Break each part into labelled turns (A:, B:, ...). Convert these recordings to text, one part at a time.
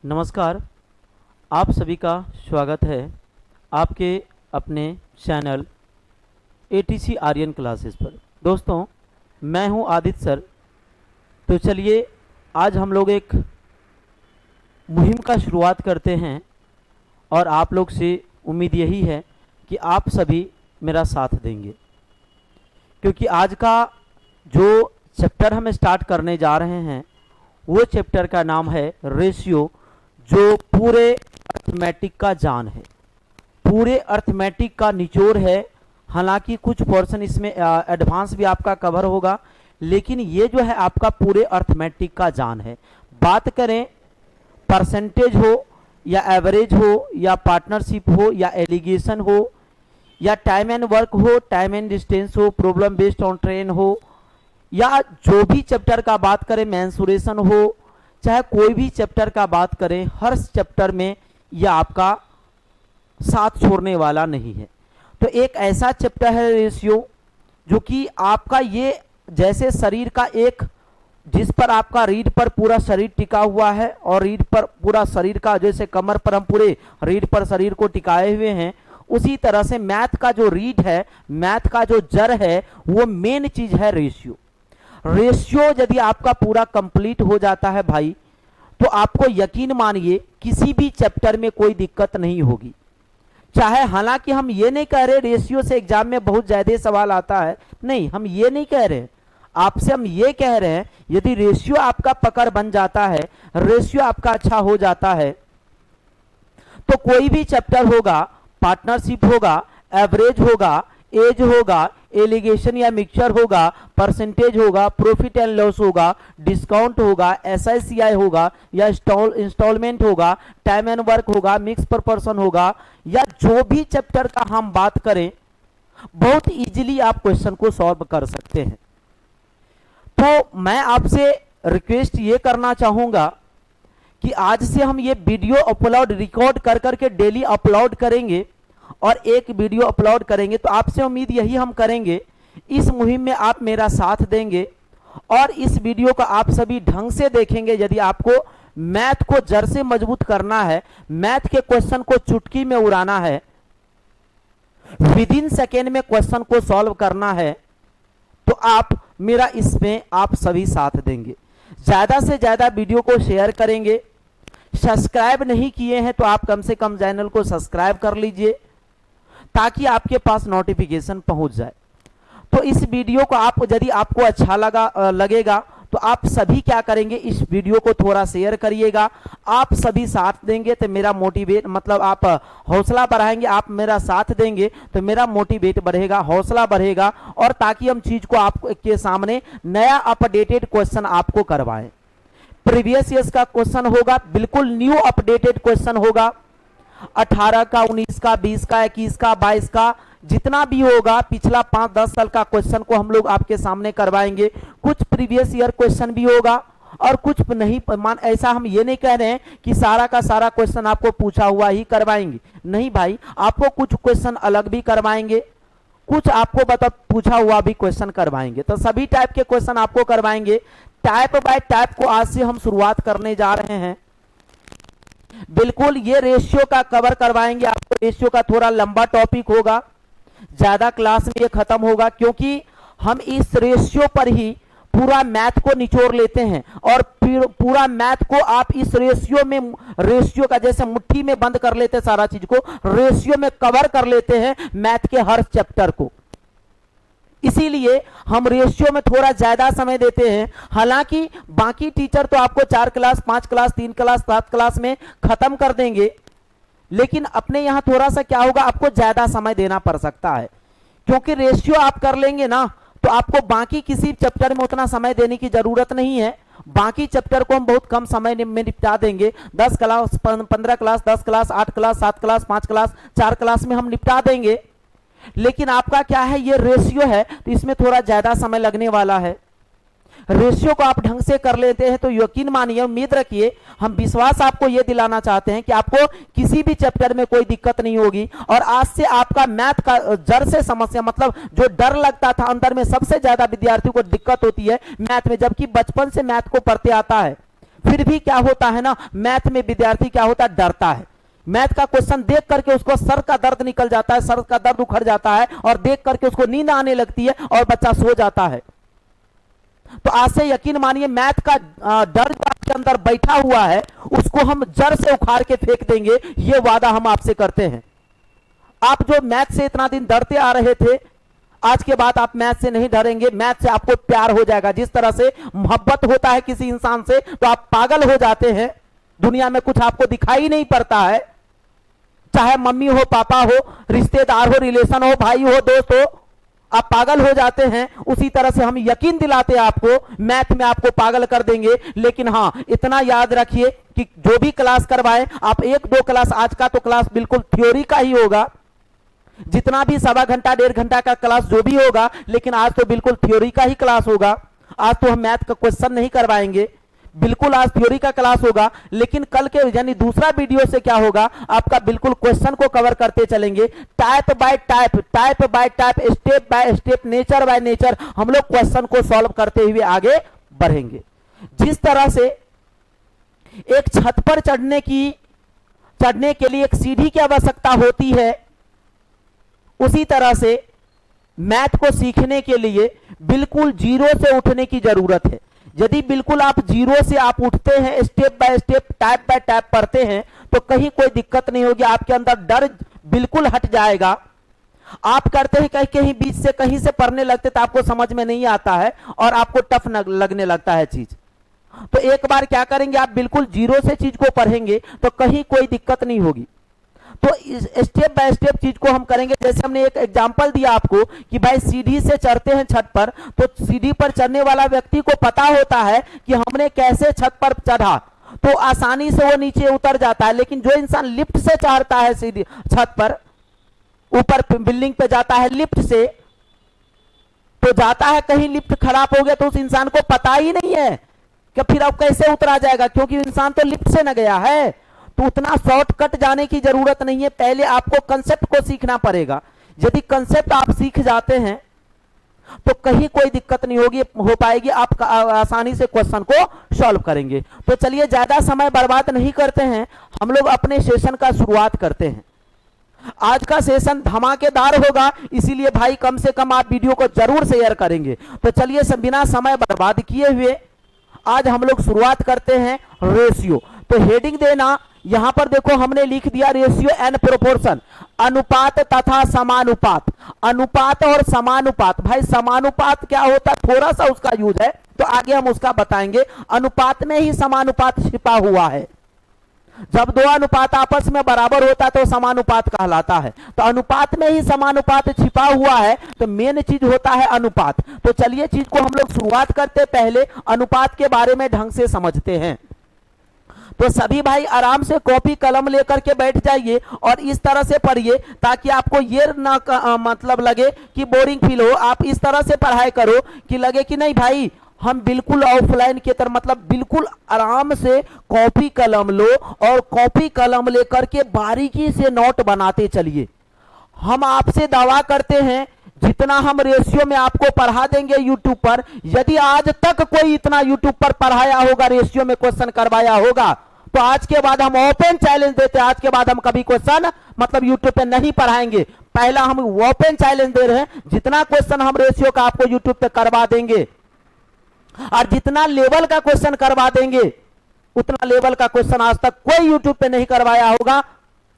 A: नमस्कार। आप सभी का स्वागत है आपके अपने चैनल एटीसी आर्यन क्लासेस पर। दोस्तों, मैं हूं आदित्य सर। तो चलिए आज हम लोग एक मुहिम का शुरुआत करते हैं और आप लोग से उम्मीद यही है कि आप सभी मेरा साथ देंगे, क्योंकि आज का जो चैप्टर हम स्टार्ट करने जा रहे हैं वो चैप्टर का नाम है रेशियो, जो पूरे अर्थमेटिक का जान है, पूरे अर्थमेटिक का निचोड़ है। हालांकि कुछ पोर्शन इसमें एडवांस भी आपका कवर होगा, लेकिन ये जो है आपका पूरे अर्थमेटिक का जान है। बात करें परसेंटेज हो या एवरेज हो या पार्टनरशिप हो या एलिगेशन हो या टाइम एंड वर्क हो, टाइम एंड डिस्टेंस हो, प्रॉब्लम बेस्ड ऑन ट्रेन हो, या जो भी चैप्टर का बात करें मेंसुरेशन हो, चाहे कोई भी चैप्टर का बात करें, हर चैप्टर में यह आपका साथ छोड़ने वाला नहीं है। तो एक ऐसा चैप्टर है रेशियो, जो कि आपका ये जैसे शरीर का एक, जिस पर आपका रीढ़ पर पूरा शरीर टिका हुआ है और रीढ़ पर पूरा शरीर का, जैसे कमर पर हम पूरे रीढ़ पर शरीर को टिकाए हुए हैं, उसी तरह से मैथ का जो रीढ़ है, मैथ का जो जड़ है, वो मेन चीज है रेशियो। रेशियो यदि आपका पूरा कंप्लीट हो जाता है भाई, तो आपको यकीन मानिए किसी भी चैप्टर में कोई दिक्कत नहीं होगी। चाहे, हालांकि हम ये नहीं कह रहे रेशियो से एग्जाम में बहुत ज्यादा सवाल आता है, नहीं, हम ये नहीं कह रहे। आपसे हम ये कह रहे हैं यदि रेशियो आपका पकड़ बन जाता है, रेशियो आपका अच्छा हो जाता है, तो कोई भी चैप्टर होगा, पार्टनरशिप होगा, एवरेज होगा, एज होगा, एलिगेशन या मिक्सचर होगा, परसेंटेज होगा, प्रॉफिट एंड लॉस होगा, डिस्काउंट होगा, एसआईसीआई होगा या इंस्टॉलमेंट होगा, टाइम एंड वर्क होगा, मिक्स प्रपोर्शन होगा, या जो भी चैप्टर का हम बात करें, बहुत इजीली आप क्वेश्चन को सॉल्व कर सकते हैं। तो मैं आपसे रिक्वेस्ट ये करना चाहूंगा कि आज से हम ये वीडियो अपलोड रिकॉर्ड कर करके डेली अपलोड करेंगे और एक वीडियो अपलोड करेंगे। तो आपसे उम्मीद यही हम करेंगे, इस मुहिम में आप मेरा साथ देंगे और इस वीडियो को आप सभी ढंग से देखेंगे। यदि आपको मैथ को जड़ से मजबूत करना है, मैथ के क्वेश्चन को चुटकी में उड़ाना है, विद इन सेकेंड में क्वेश्चन को सॉल्व करना है, तो आप मेरा इसमें आप सभी साथ देंगे। ज्यादा से ज्यादा वीडियो को शेयर करेंगे। सब्सक्राइब नहीं किए हैं तो आप कम से कम चैनल को सब्सक्राइब कर लीजिए, ताकि आपके पास नोटिफिकेशन पहुंच जाए। तो इस वीडियो को आप, यदि आपको अच्छा लगेगा तो आप सभी क्या करेंगे, इस वीडियो को थोड़ा शेयर करिएगा। आप सभी साथ देंगे तो मेरा मोटिवेट, मतलब आप हौसला बढ़ाएंगे, आप मेरा साथ देंगे तो मेरा मोटिवेट बढ़ेगा, हौसला बढ़ेगा, और ताकि हम चीज को आपके सामने नया अपडेटेड क्वेश्चन आपको करवाएं। प्रीवियस ईयर्स का क्वेश्चन होगा, बिल्कुल न्यू अपडेटेड क्वेश्चन होगा। 18 का, 19 का, 20 का, 21 का, 22 का, जितना भी होगा पिछला 5-10 साल का क्वेश्चन को हम लोग आपके सामने करवाएंगे। कुछ प्रीवियस ईयर क्वेश्चन भी होगा और कुछ नहीं। ऐसा हम ये नहीं कह रहे हैं कि सारा का सारा क्वेश्चन आपको पूछा हुआ ही करवाएंगे, नहीं भाई, आपको कुछ क्वेश्चन अलग भी करवाएंगे, कुछ आपको पूछा हुआ भी क्वेश्चन करवाएंगे। तो सभी टाइप के क्वेश्चन आपको करवाएंगे। टाइप बाय टाइप को आज से हम शुरुआत करने जा रहे हैं। बिल्कुल ये रेशियो का कवर करवाएंगे आपको। रेशियो का थोड़ा लंबा टॉपिक होगा, ज्यादा क्लास में ये खत्म होगा, क्योंकि हम इस रेशियो पर ही पूरा मैथ को निचोड़ लेते हैं और फिर पूरा मैथ को आप इस रेशियो में, रेशियो का जैसे मुट्ठी में बंद कर लेते हैं, सारा चीज को रेशियो में कवर कर लेते हैं मैथ के हर चैप्टर को। इसीलिए हम रेशियो में थोड़ा ज्यादा समय देते हैं। हालांकि बाकी टीचर तो आपको 4 क्लास, 5 क्लास, 3 क्लास, 7 क्लास में खत्म कर देंगे, लेकिन अपने यहां थोड़ा सा क्या होगा, आपको ज्यादा समय देना पड़ सकता है, क्योंकि रेशियो आप कर लेंगे ना तो आपको बाकी किसी चैप्टर में उतना समय देने की जरूरत नहीं है। बाकी चैप्टर को हम बहुत कम समय में निपटा देंगे। 10 class, 15 class, 10 class, 8 class, 7 class, 5 class, 4 class में हम निपटा देंगे। लेकिन आपका क्या है, ये रेशियो है, तो इसमें थोड़ा ज्यादा समय लगने वाला है। रेशियो को आप ढंग से कर लेते हैं तो यकीन मानिए, उम्मीद रखिए, हम विश्वास आपको यह दिलाना चाहते हैं कि आपको किसी भी चैप्टर में कोई दिक्कत नहीं होगी। और आज से आपका मैथ का जड़ से समस्या, मतलब जो डर लगता था अंदर में, सबसे ज्यादा विद्यार्थियों को दिक्कत होती है मैथ में, जबकि बचपन से मैथ को पढ़ते आता है, फिर भी क्या होता है ना, मैथ में विद्यार्थी क्या होता है, डरता है। मैथ का क्वेश्चन देख करके उसको सर का दर्द निकल जाता है, सर का दर्द उखड़ जाता है और देख करके उसको नींद आने लगती है और बच्चा सो जाता है। तो आज से यकीन मानिए मैथ का डर जो आपके अंदर बैठा हुआ है उसको हम जड़ से उखाड़ के फेंक देंगे, ये वादा हम आपसे करते हैं। आप जो मैथ से इतना दिन डरते आ रहे थे, आज के बाद आप मैथ से नहीं डरेंगे, मैथ से आपको प्यार हो जाएगा। जिस तरह से मोहब्बत होता है किसी इंसान से तो आप पागल हो जाते हैं, दुनिया में कुछ आपको दिखाई नहीं पड़ता है, चाहे मम्मी हो, पापा हो, रिश्तेदार हो, रिलेशन हो, भाई हो, दोस्त हो, आप पागल हो जाते हैं। उसी तरह से हम यकीन दिलाते हैं आपको, मैथ में आपको पागल कर देंगे। लेकिन हाँ, इतना याद रखिए कि जो भी क्लास करवाएं आप 1-2 क्लास, आज का तो क्लास बिल्कुल थ्योरी का ही होगा, जितना भी सवा घंटा 1.5 घंटा का क्लास जो भी होगा, लेकिन आज तो बिल्कुल थ्योरी का ही क्लास होगा। आज तो हम मैथ का क्वेश्चन नहीं करवाएंगे, बिल्कुल आज थ्योरी का क्लास होगा। लेकिन कल के यानी दूसरा वीडियो से क्या होगा, आपका बिल्कुल क्वेश्चन को कवर करते चलेंगे, type bye type, type bye type, step by step, nature by nature हम लोग क्वेश्चन को सॉल्व करते हुए आगे बढ़ेंगे। जिस तरह से एक छत पर चढ़ने के लिए एक सीढ़ी की आवश्यकता होती है, उसी तरह से मैथ को सीखने के लिए बिल्कुल जीरो से उठने की जरूरत है। यदि बिल्कुल आप जीरो से आप उठते हैं, step by step, type bye type पढ़ते हैं, तो कहीं कोई दिक्कत नहीं होगी, आपके अंदर डर बिल्कुल हट जाएगा। आप करते हैं कहीं बीच से कहीं से पढ़ने लगते तो आपको समझ में नहीं आता है और आपको टफ लगने लगता है चीज। तो एक बार क्या करेंगे, आप बिल्कुल जीरो से चीज को पढ़ेंगे तो कहीं कोई दिक्कत नहीं होगी। तो स्टेप बाय स्टेप चीज को हम करेंगे। जैसे हमने एक एग्जांपल दिया आपको कि भाई सीढ़ी से चढ़ते हैं छत पर, तो सीढ़ी पर चढ़ने वाला व्यक्ति को पता होता है कि हमने कैसे छत पर चढ़ा, तो आसानी से वो नीचे उतर जाता है। लेकिन जो इंसान लिफ्ट से चढ़ता है सीढ़ी छत पर, ऊपर बिल्डिंग पे जाता है लिफ्ट से, तो जाता है कहीं लिफ्ट खराब हो गया तो उस इंसान को पता ही नहीं है कि फिर अब कैसे उतरा जाएगा, क्योंकि इंसान तो लिफ्ट से न गया है। तो उतना शॉर्टकट जाने की जरूरत नहीं है, पहले आपको कंसेप्ट को सीखना पड़ेगा। यदि कंसेप्ट आप सीख जाते हैं तो कहीं कोई दिक्कत नहीं होगी, हो पाएगी, आप आसानी से क्वेश्चन को सॉल्व करेंगे। तो चलिए ज्यादा समय बर्बाद नहीं करते हैं, हम लोग अपने सेशन का शुरुआत करते हैं। आज का सेशन धमाकेदार होगा, इसीलिए भाई कम से कम आप वीडियो को जरूर शेयर करेंगे। तो चलिए बिना समय बर्बाद किए हुए आज हम लोग शुरुआत करते हैं रेशियो। तो हेडिंग देना, यहां पर देखो हमने लिख दिया रेशियो एंड प्रोपोर्शन, अनुपात तथा समानुपात। अनुपात और समानुपात, भाई समानुपात क्या होता है थोड़ा सा उसका यूज है, तो आगे हम उसका बताएंगे। अनुपात में ही समानुपात छिपा हुआ है। जब दो अनुपात आपस में बराबर होता है तो समानुपात कहलाता है। तो अनुपात में ही समानुपात छिपा हुआ है, तो मेन चीज होता है अनुपात। तो चलिए चीज को हम लोग शुरुआत करते पहले अनुपात के बारे में ढंग से समझते हैं। तो सभी भाई आराम से कॉपी कलम लेकर के बैठ जाइए और इस तरह से पढ़िए ताकि आपको ये ना मतलब लगे कि बोरिंग फील हो। आप इस तरह से पढ़ाई करो कि लगे कि नहीं भाई हम बिल्कुल ऑफलाइन की तरह, मतलब बिल्कुल आराम से कॉपी कलम लो और कॉपी कलम लेकर के बारीकी से नोट बनाते चलिए। हम आपसे दावा करते हैं जितना हम रेशियो में आपको पढ़ा देंगे यूट्यूब पर, यदि आज तक कोई इतना यूट्यूब पर पढ़ाया होगा, रेशियो में क्वेश्चन करवाया होगा, तो आज के बाद हम ओपन चैलेंज देते हैं, आज के बाद हम कभी क्वेश्चन मतलब यूट्यूब पे नहीं पढ़ाएंगे। पहला हम ओपन चैलेंज दे रहे हैं, जितना क्वेश्चन हम रेशियो का आपको यूट्यूब पे करवा देंगे और जितना लेवल का क्वेश्चन करवा देंगे, उतना लेवल का क्वेश्चन आज तक कोई यूट्यूब पे नहीं करवाया होगा,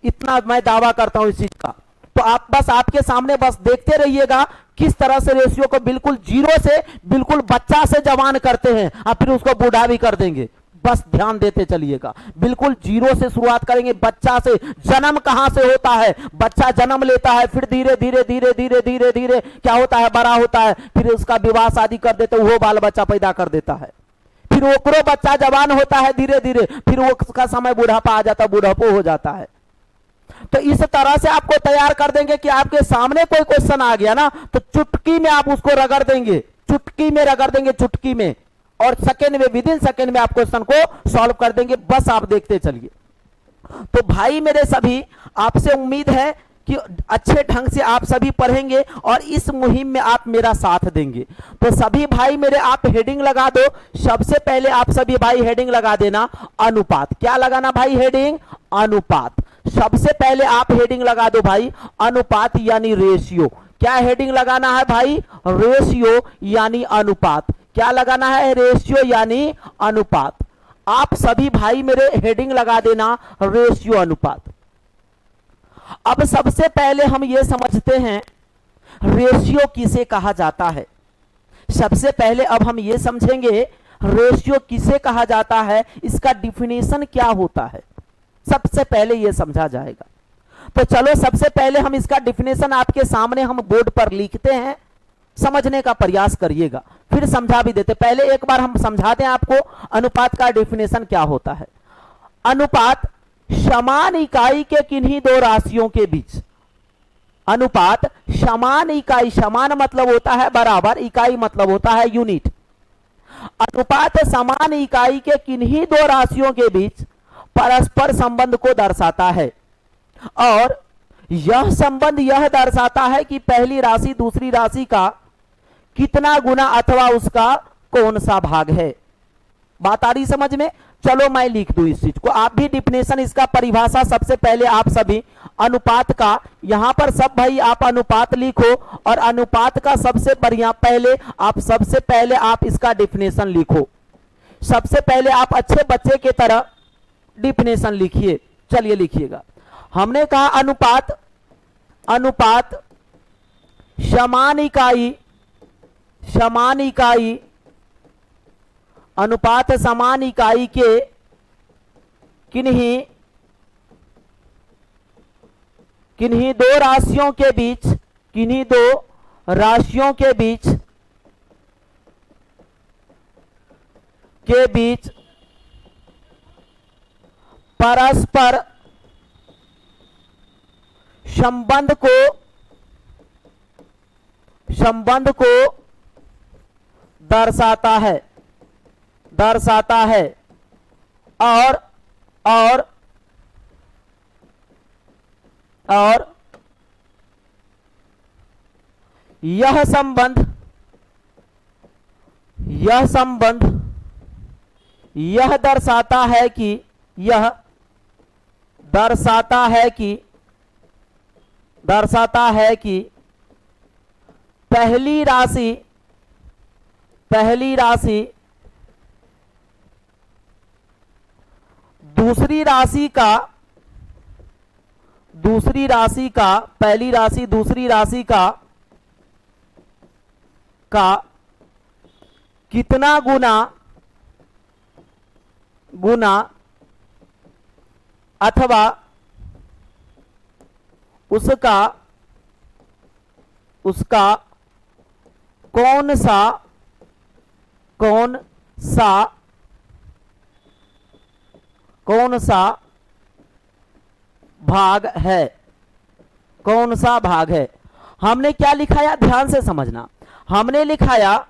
A: इतना मैं दावा करता हूं इस चीज का। तो आप बस आपके सामने बस देखते रहिएगा किस तरह से रेशियो को बिल्कुल जीरो से बिल्कुल बच्चा से जवान करते हैं और फिर उसको बूढ़ा भी कर देंगे। बस ध्यान देते चलिएगा, बिल्कुल जीरो से शुरुआत करेंगे। बच्चा से, जन्म कहां से होता है, बच्चा जन्म लेता है, फिर धीरे धीरे धीरे धीरे धीरे धीरे क्या होता है, बड़ा होता है, फिर उसका विवाह शादी कर देते, वो बाल बच्चा पैदा कर देता है, फिर ओकरो बच्चा जवान होता है धीरे धीरे, फिर वो उसका समय बुढ़ापा आ जाता है, बुढ़ापो हो जाता है। तो इस तरह से आपको तैयार कर देंगे कि आपके सामने कोई क्वेश्चन आ गया ना तो चुटकी में आप उसको रगड़ देंगे, चुटकी में रगड़ देंगे, चुटकी में, और सेकेंड में, विद इन सेकेंड में आप क्वेश्चन को सॉल्व कर देंगे। बस आप देखते चलिए। तो भाई मेरे सभी, आपसे उम्मीद है कि अच्छे ढंग से आप सभी पढ़ेंगे और इस मुहिम में आप मेरा साथ देंगे। तो सभी भाई मेरे आप हेडिंग लगा दो। सबसे पहले आप सभी भाई हेडिंग लगा देना अनुपात। क्या लगाना भाई? हेडिंग अनुपात। सबसे पहले आप हेडिंग लगा दो भाई अनुपात यानी रेशियो। क्या हेडिंग लगाना है भाई? रेशियो यानी अनुपात। क्या लगाना है? रेशियो यानी अनुपात। आप सभी भाई मेरे हेडिंग लगा देना रेशियो अनुपात। अब सबसे पहले हम ये समझते हैं रेशियो किसे कहा जाता है। सबसे पहले अब हम ये समझेंगे रेशियो किसे कहा जाता है, इसका डिफिनेशन क्या होता है, सबसे पहले ये समझा जाएगा। तो चलो सबसे पहले हम इसका डिफिनेशन आपके सामने हम बोर्ड पर लिखते हैं, समझने का प्रयास करिएगा, फिर समझा भी देते। पहले एक बार हम समझा दें आपको अनुपात का डिफिनेशन क्या होता है। अनुपात समान इकाई के किन्हीं दो राशियों के बीच। अनुपात समान इकाई, समान मतलब होता है बराबर, इकाई मतलब होता है यूनिट। अनुपात समान इकाई के किन्हीं दो राशियों के बीच परस्पर संबंध को दर्शाता है और यह संबंध यह दर्शाता है कि पहली राशि दूसरी राशि का कितना गुना अथवा उसका कौन सा भाग है। बात आ रही समझ में? चलो मैं लिख दूं इस चीज को, आप भी डिफिनेशन इसका परिभाषा सबसे पहले आप सभी अनुपात का, यहां पर सब भाई आप अनुपात लिखो और अनुपात का सबसे बढ़िया पहले आप सबसे पहले आप इसका डिफिनेशन लिखो। सबसे पहले आप अच्छे बच्चे की तरह डिफिनेशन लिखिए। चलिए लिखिएगा। हमने कहा अनुपात, अनुपात समान इकाई, समान इकाई, अनुपात समान इकाई के किन्हीं दो राशियों के बीच, किन्हीं दो राशियों के बीच परस्पर संबंध को दर्शाता है और यह संबंध यह दर्शाता है कि पहली राशि दूसरी राशि का पहली राशि दूसरी राशि का कितना गुना अथवा उसका कौन सा भाग है, कौन सा भाग है। हमने क्या लिखाया, ध्यान से समझना। हमने लिखाया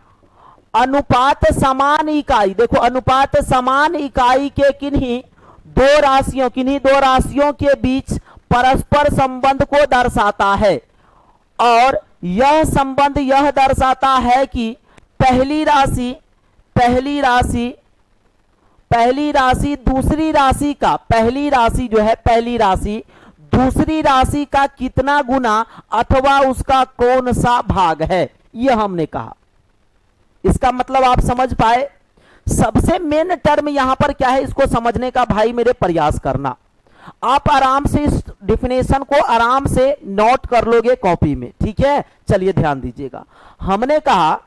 A: अनुपात समान इकाई। देखो अनुपात समान इकाई के किन्हीं दो राशियों के बीच परस्पर संबंध को दर्शाता है और यह संबंध यह दर्शाता है कि पहली राशि दूसरी राशि का, पहली राशि जो है पहली राशि दूसरी राशि का कितना गुना अथवा उसका कौन सा भाग है, यह हमने कहा। इसका मतलब आप समझ पाए। सबसे मेन टर्म यहां पर क्या है, इसको समझने का भाई मेरे प्रयास करना। आप आराम से इस डिफिनेशन को आराम से नोट कर लोगे कॉपी में, ठीक है। चलिए ध्यान दीजिएगा। हमने कहा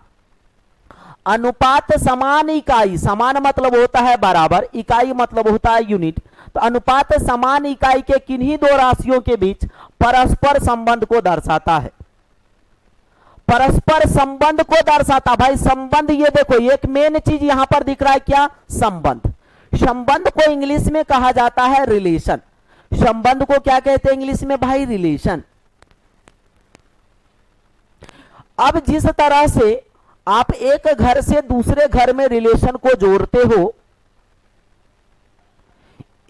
A: अनुपात समान इकाई, समान मतलब होता है बराबर, इकाई मतलब होता है यूनिट। तो अनुपात समान इकाई के किन्हीं दो राशियों के बीच परस्पर संबंध को दर्शाता है। परस्पर संबंध को दर्शाता, भाई संबंध, ये देखो एक मेन चीज यहां पर दिख रहा है, क्या? संबंध। संबंध को इंग्लिश में कहा जाता है रिलेशन। संबंध को क्या कहते हैं इंग्लिश में भाई? रिलेशन। अब जिस तरह से आप एक घर से दूसरे घर में रिलेशन को जोड़ते हो,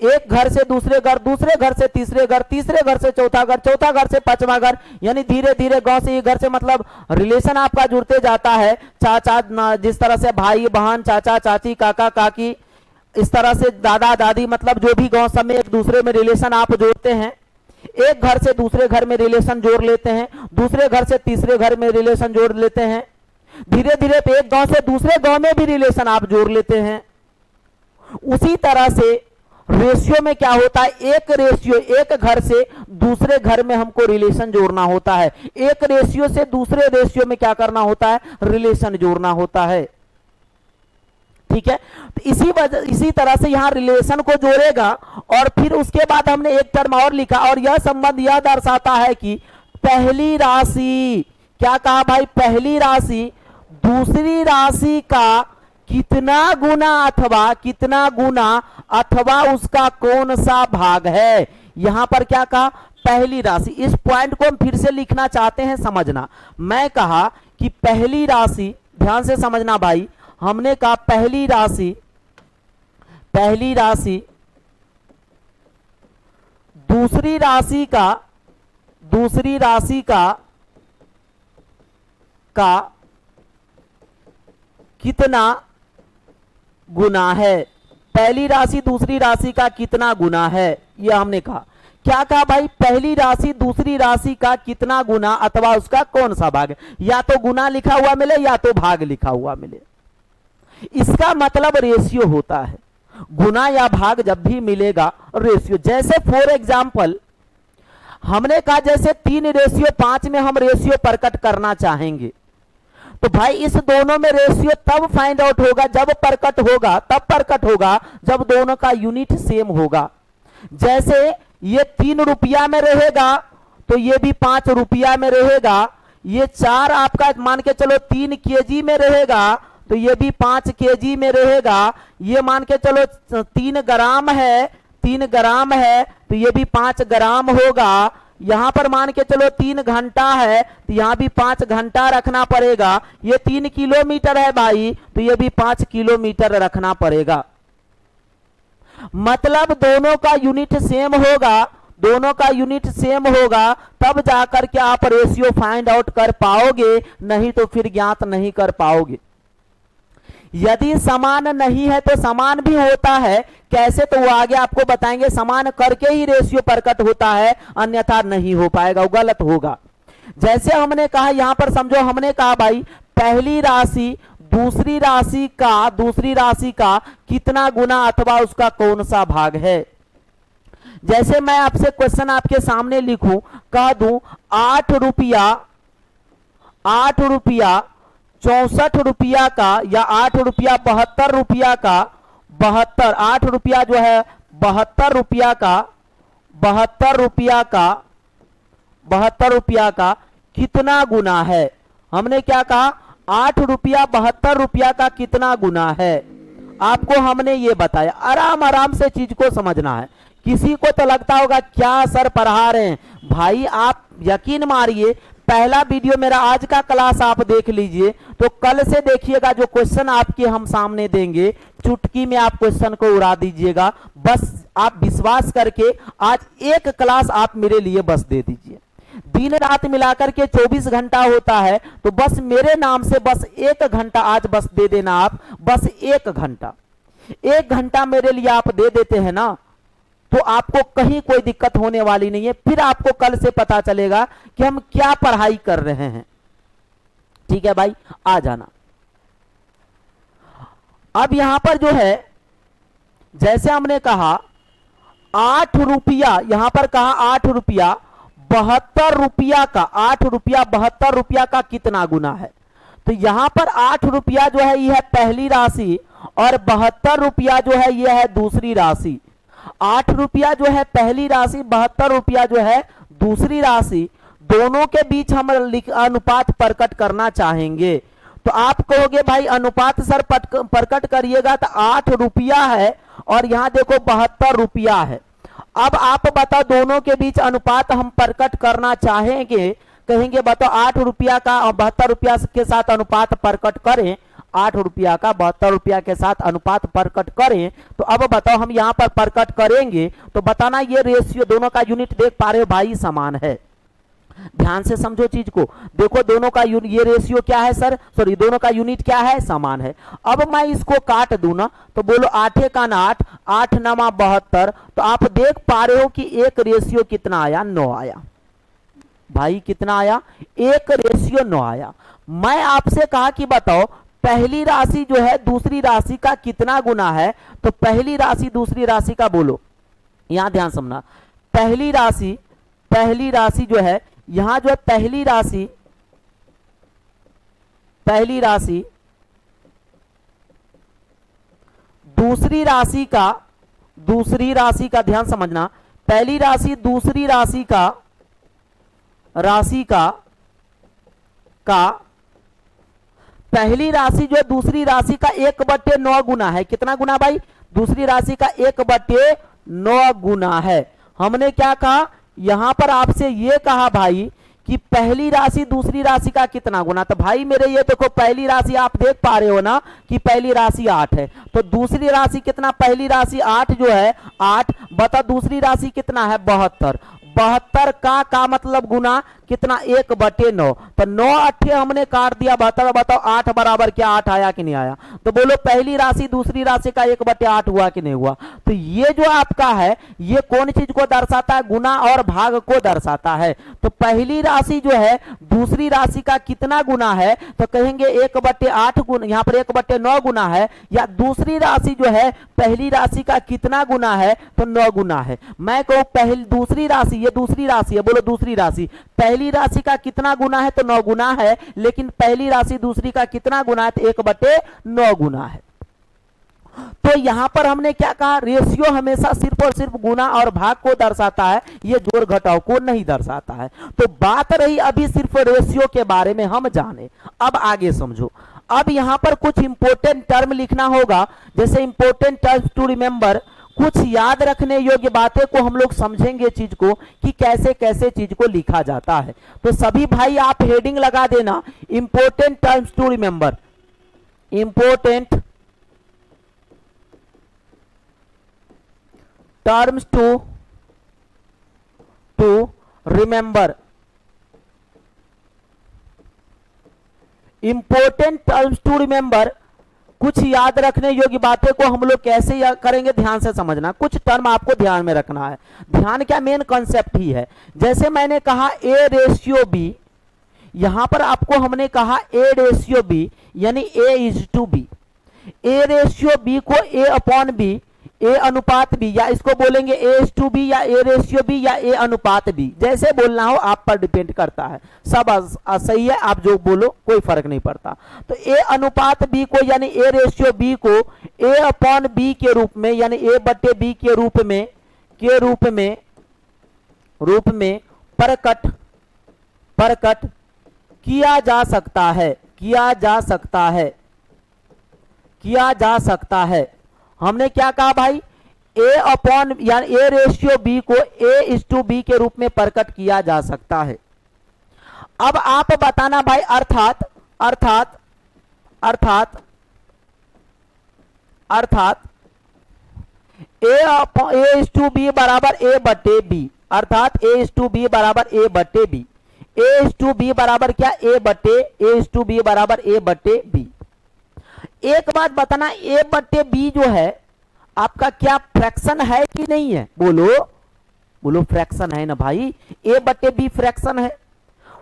A: एक घर से दूसरे घर, दूसरे घर से तीसरे घर, तीसरे घर से चौथा घर, चौथा घर से पांचवा घर, यानी धीरे धीरे गांव से ये घर से मतलब रिलेशन आपका जुड़ते जाता है। चाचा, जिस तरह से भाई बहन, चाचा चाची, काका काकी, इस तरह से दादा दादी, मतलब जो भी गांव सब में एक दूसरे में रिलेशन आप जोड़ते हैं। एक घर से दूसरे घर में रिलेशन जोड़ लेते हैं, दूसरे घर से तीसरे घर में रिलेशन जोड़ लेते हैं, धीरे धीरे एक गांव से दूसरे गांव में भी रिलेशन आप जोड़ लेते हैं। उसी तरह से रेशियो में क्या होता है, एक रेशियो, एक घर से दूसरे घर में हमको रिलेशन जोड़ना होता है, एक रेशियो से दूसरे रेशियो में क्या करना होता है, रिलेशन जोड़ना होता है। ठीक है, तो इसी तरह से यहां रिलेशन को जोड़ेगा और फिर उसके बाद हमने एक टर्म और लिखा, और यह संबंध यह दर्शाता है कि पहली राशि, क्या कहा भाई, पहली राशि दूसरी राशि का कितना गुना अथवा उसका कौन सा भाग है। यहां पर क्या कहा, पहली राशि। इस पॉइंट को हम फिर से लिखना चाहते हैं, समझना। मैं कहा कि पहली राशि, ध्यान से समझना भाई, हमने कहा पहली राशि दूसरी राशि का कितना गुना है, पहली राशि दूसरी राशि का कितना गुना है, यह हमने कहा। क्या कहा भाई, पहली राशि दूसरी राशि का कितना गुना अथवा उसका कौन सा भाग है। या तो गुना लिखा हुआ मिले या तो भाग लिखा हुआ मिले, इसका मतलब रेशियो होता है। गुना या भाग जब भी मिलेगा रेशियो, जैसे फॉर एग्जाम्पल हमने कहा जैसे 3:5 में हम रेशियो प्रकट करना चाहेंगे, तो भाई इस दोनों में रेशियो तब फाइंड आउट होगा, जब प्रकट होगा जब दोनों का यूनिट सेम होगा। जैसे ये 3 रुपया में रहेगा तो ये भी 5 रुपया में रहेगा, ये 4 आपका मान के चलो 3 केजी में रहेगा तो ये भी 5 केजी में रहेगा, ये मान के चलो 3 ग्राम है तो ये भी 5 ग्राम होगा। यहां पर मान के चलो 3 घंटा है तो यहां भी 5 घंटा रखना पड़ेगा। ये 3 किलोमीटर है भाई तो ये भी 5 किलोमीटर रखना पड़ेगा। मतलब दोनों का यूनिट सेम होगा, तब जाकर के आप रेशियो फाइंड आउट कर पाओगे, नहीं तो फिर ज्ञात नहीं कर पाओगे। यदि समान नहीं है तो समान भी होता है, कैसे तो वो आगे आपको बताएंगे। समान करके ही रेशियो प्रकट होता है, अन्यथा नहीं हो पाएगा, वो गलत होगा। जैसे हमने कहा यहां पर समझो, हमने कहा भाई पहली राशि दूसरी राशि का कितना गुना अथवा उसका कौन सा भाग है। जैसे मैं आपसे क्वेश्चन आपके सामने लिखूं, कह दूं 8 रुपया 64 रुपया का, या 8 रुपया 72 रुपया का, 8 रुपया जो है 72 रुपया का कितना गुना है। हमने क्या कहा, 8 रुपया 72 रुपया का कितना गुना है, आपको हमने ये बताया। आराम से चीज को समझना है। किसी को तो लगता होगा क्या सर पढ़ा रहे हैं, भाई आप यकीन मारिए, पहला वीडियो मेरा आज का क्लास आप देख लीजिए, तो कल से देखिएगा जो क्वेश्चन आपके हम सामने देंगे, चुटकी में आप क्वेश्चन को उड़ा दीजिएगा। बस आप विश्वास करके आज एक क्लास आप मेरे लिए बस दे दीजिए। दिन रात मिलाकर के 24 घंटा होता है, तो बस मेरे नाम से बस 1 घंटा आज बस दे देना आप, बस 1 घंटा मेरे लिए आप दे देते हैं ना, तो आपको कहीं कोई दिक्कत होने वाली नहीं है। फिर आपको कल से पता चलेगा कि हम क्या पढ़ाई कर रहे हैं। ठीक है भाई, आ जाना। अब यहां पर जो है, जैसे हमने कहा 8 रुपया, यहां पर कहा 8 रुपया 72 रुपया का, 8 रुपया 72 रुपया का कितना गुना है। तो यहां पर 8 रुपया जो है यह है पहली राशि, और 72 रुपया जो है यह है दूसरी राशि। 8 रुपया जो है पहली राशि, 72 रुपया जो है दूसरी राशि, दोनों के बीच हम अनुपात प्रकट करना चाहेंगे। तो आप कहोगे भाई अनुपात सर प्रकट करिएगा, तो 8 रुपया है और यहां देखो 72 रुपया है। अब आप बताओ दोनों के बीच अनुपात हम प्रकट करना चाहेंगे, कहेंगे बताओ 8 रुपया का और 72 रुपया के साथ अनुपात प्रकट करें। ₹8 का 72 रुपया के साथ अनुपात प्रकट करें। तो अब बताओ हम यहाँ पर प्रकट करेंगे तो बताना ये रेशियो दोनों का यूनिट देख पा रहे हो भाई समान है। ध्यान से समझो चीज को, देखो दोनों का ये रेशियो क्या है सर, सॉरी दोनों का यूनिट क्या है, समान है। अब मैं इसको काट दूं ना तो बोलो 8 का 8, 8 9 72, तो आप देख पा रहे हो कि एक रेशियो कितना आया, 9 आया। भाई कितना आया, 1:9 आया। मैं आपसे कहा कि बताओ पहली राशि जो है दूसरी राशि का कितना गुना है, तो पहली राशि दूसरी राशि का बोलो, यहां ध्यान समझना, पहली राशि जो है यहां जो है पहली राशि दूसरी राशि का ध्यान समझना, पहली राशि दूसरी राशि का पहली राशि जो है दूसरी राशि का 1/9 गुना है। कितना गुना भाई, दूसरी राशि का 1/9 गुना है। हमने क्या कहा यहां पर आपसे ये कहा भाई कि पहली राशि दूसरी राशि का कितना गुना, तो भाई मेरे ये देखो पहली राशि आप देख पा रहे हो ना कि पहली राशि 8 है, तो दूसरी राशि कितना, पहली राशि 8 जो है 8 बता दूसरी राशि कितना है 72, 72 का मतलब गुना कितना 1/9, तो 9 8 हमने काट दिया 72, बताओ 8 बराबर क्या 8 आया कि नहीं आया, तो बोलो पहली राशि दूसरी राशि का 1/8 हुआ कि नहीं हुआ। तो ये जो आपका है ये कौन चीज को दर्शाता है, गुना और भाग को दर्शाता है। तो पहली राशि जो है दूसरी राशि का कितना गुना है, तो कहेंगे 1/8 गुना, यहाँ पर 1/9 गुना है, या दूसरी राशि जो है पहली राशि का कितना गुना है, तो 9 गुना है। मैं कहूं पहली दूसरी राशि, ये दूसरी राशि है, बोलो दूसरी राशि पहली राशि का कितना गुना है, तो 9 गुना है, लेकिन पहली राशि दूसरी का कितना गुना है, तो 1/9 गुना है। तो यहां पर हमने क्या कहा, रेशियो हमेशा सिर्फ और सिर्फ गुना और भाग को दर्शाता है, ये जोड़ घटाव को नहीं दर्शाता है। तो बात रही अभी सिर्फ रेशियो के बारे में हम जाने, अब आगे समझो। अब यहां पर कुछ इंपॉर्टेंट टर्म लिखना होगा, जैसे इंपॉर्टेंट टर्म्स टू रिमेंबर, कुछ याद रखने योग्य बातें को हम लोग समझेंगे चीज को कि कैसे कैसे चीज को लिखा जाता है। तो सभी भाई आप हेडिंग लगा देना, important terms to remember, important terms to remember, important terms to remember, कुछ याद रखने योग्य बातें को हम लोग कैसे याद करेंगे, ध्यान से समझना। कुछ टर्म आपको ध्यान में रखना है, ध्यान क्या मेन कॉन्सेप्ट ही है। जैसे मैंने कहा A:B, यहां पर आपको हमने कहा A:B यानी A:B, A:B को A/B, A अनुपात B, या इसको बोलेंगे A:B या A:B या A अनुपात B, जैसे बोलना हो आप पर डिपेंड करता है, सब सही है, आप जो बोलो कोई फर्क नहीं पड़ता। तो A अनुपात B को यानी A:B को A/B के रूप में यानी A/B के रूप में प्रकट किया जा सकता है। हमने क्या कहा भाई, यानी A:B को A:B के रूप में प्रकट किया जा सकता है। अब आप बताना भाई अर्थात A:B बराबर A/B, अर्थात A:B बराबर A/B, A:B बराबर क्या A/B बराबर A/B। एक बात बताना, A/B जो है आपका क्या फ्रैक्शन है कि नहीं है, बोलो फ्रैक्शन है ना भाई, A/B फ्रैक्शन है।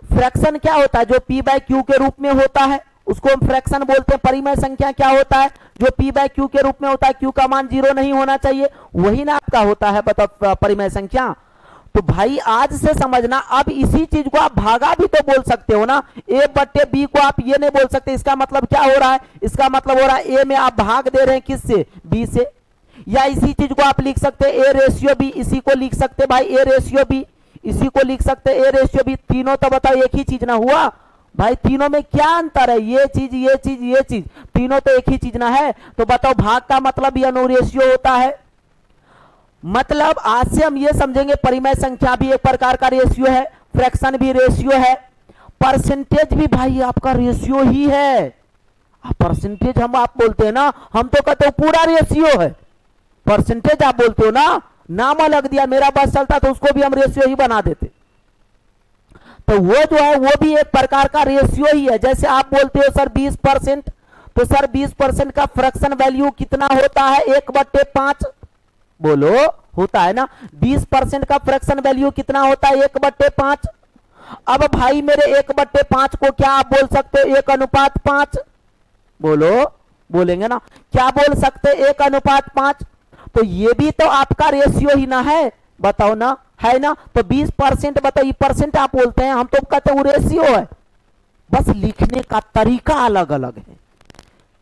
A: फ्रैक्शन क्या होता है, जो P/Q के रूप में होता है उसको हम फ्रैक्शन बोलते हैं। परिमेय संख्या क्या होता है, जो P/Q के रूप में होता है, Q का मान 0 नहीं होना चाहिए, वही ना आपका होता है बताओ परिमेय संख्या। तो भाई आज से समझना, अब इसी चीज को आप भागा भी तो बोल सकते हो ना, A/B को आप ये नहीं बोल सकते, इसका मतलब क्या हो रहा है, इसका मतलब हो रहा है A में आप भाग दे रहे हैं किससे, B से। या इसी चीज को आप लिख सकते हैं A:B, इसी को लिख सकते भाई A:B, इसी को लिख सकते A:B। तीनों तो बताओ एक ही चीज ना हुआ भाई, तीनों में क्या अंतर है, ये चीज, तीनों तो एक ही चीज ना है। तो बताओ भाग का मतलब ये अनुरेशियो होता है। मतलब आज से हम ये समझेंगे परिमेय संख्या भी एक प्रकार का रेशियो है, फ्रैक्शन भी रेशियो है, परसेंटेज भी भाई आपका रेशियो ही है। परसेंटेज हम आप बोलते हैं ना, हम तो कहते हो पूरा रेशियो है। परसेंटेज आप बोलते हो ना, नाम अलग दिया, मेरा बस चलता तो उसको भी हम रेशियो ही बना देते। तो वो जो है वो भी एक प्रकार का रेशियो ही है। जैसे आप बोलते हो सर 20%, तो सर 20% का फ्रैक्शन वैल्यू कितना होता है? 1/5। बोलो, होता है ना। 20% का फ्रैक्शन वैल्यू कितना होता है? 1/5। अब भाई मेरे 1/5 को क्या आप बोल सकते हो? 1:5। बोलो, बोलेंगे ना, क्या बोल सकते? 1:5। तो ये भी तो आपका रेशियो ही ना है, बताओ ना, है ना। तो 20% बताओ, ये परसेंट आप बोलते हैं, हम तो कहते हैं वो रेशियो है। बस लिखने का तरीका अलग अलग है,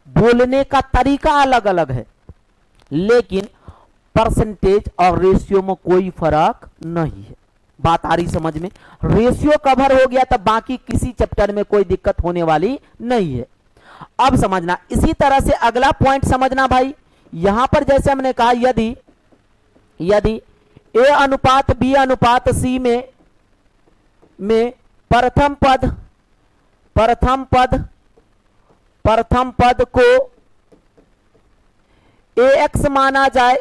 A: बोलने का तरीका अलग अलग है, लेकिन परसेंटेज और रेशियो में कोई फर्क नहीं है। बात आ रही समझ में? रेशियो कवर हो गया तब बाकी किसी चैप्टर में कोई दिक्कत होने वाली नहीं है। अब समझना, इसी तरह से अगला पॉइंट समझना भाई। यहां पर जैसे हमने कहा, यदि A अनुपात B अनुपात C में प्रथम पद को AX माना जाए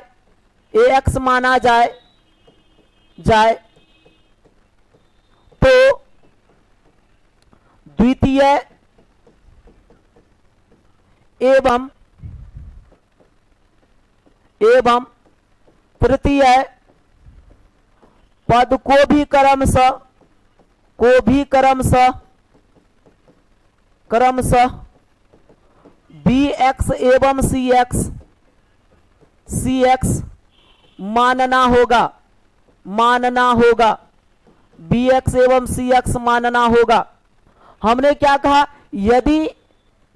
A: तो द्वितीय एवं तृतीय पद को भी क्रमशः BX एवं CX मानना होगा। BX एवं CX मानना होगा। हमने क्या कहा? यदि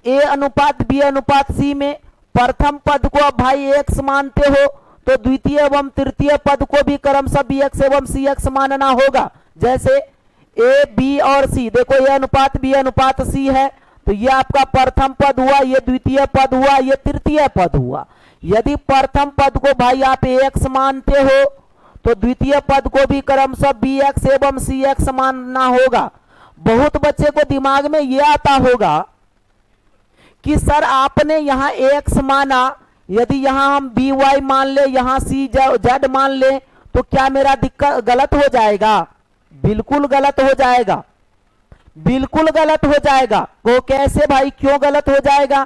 A: A अनुपात B अनुपात C में प्रथम पद को अब भाई X मानते हो तो द्वितीय एवं तृतीय पद को भी क्रमशः BX एवं CX मानना होगा। जैसे A B और C, देखो A अनुपात B अनुपात C है, तो ये आपका प्रथम पद हुआ, ये द्वितीय पद हुआ, ये तृतीय पद हुआ। यदि प्रथम पद को भाई आप AX मानते हो तो द्वितीय पद को भी क्रमशः BX एवं CX मानना होगा। बहुत बच्चे को दिमाग में यह आता होगा कि सर आपने यहां AX माना, यदि यहां हम BY मान ले, यहां CZ मान ले, तो क्या मेरा दिक्कत गलत हो जाएगा? बिल्कुल गलत हो जाएगा, बिल्कुल गलत हो जाएगा। वो कैसे भाई, क्यों गलत हो जाएगा?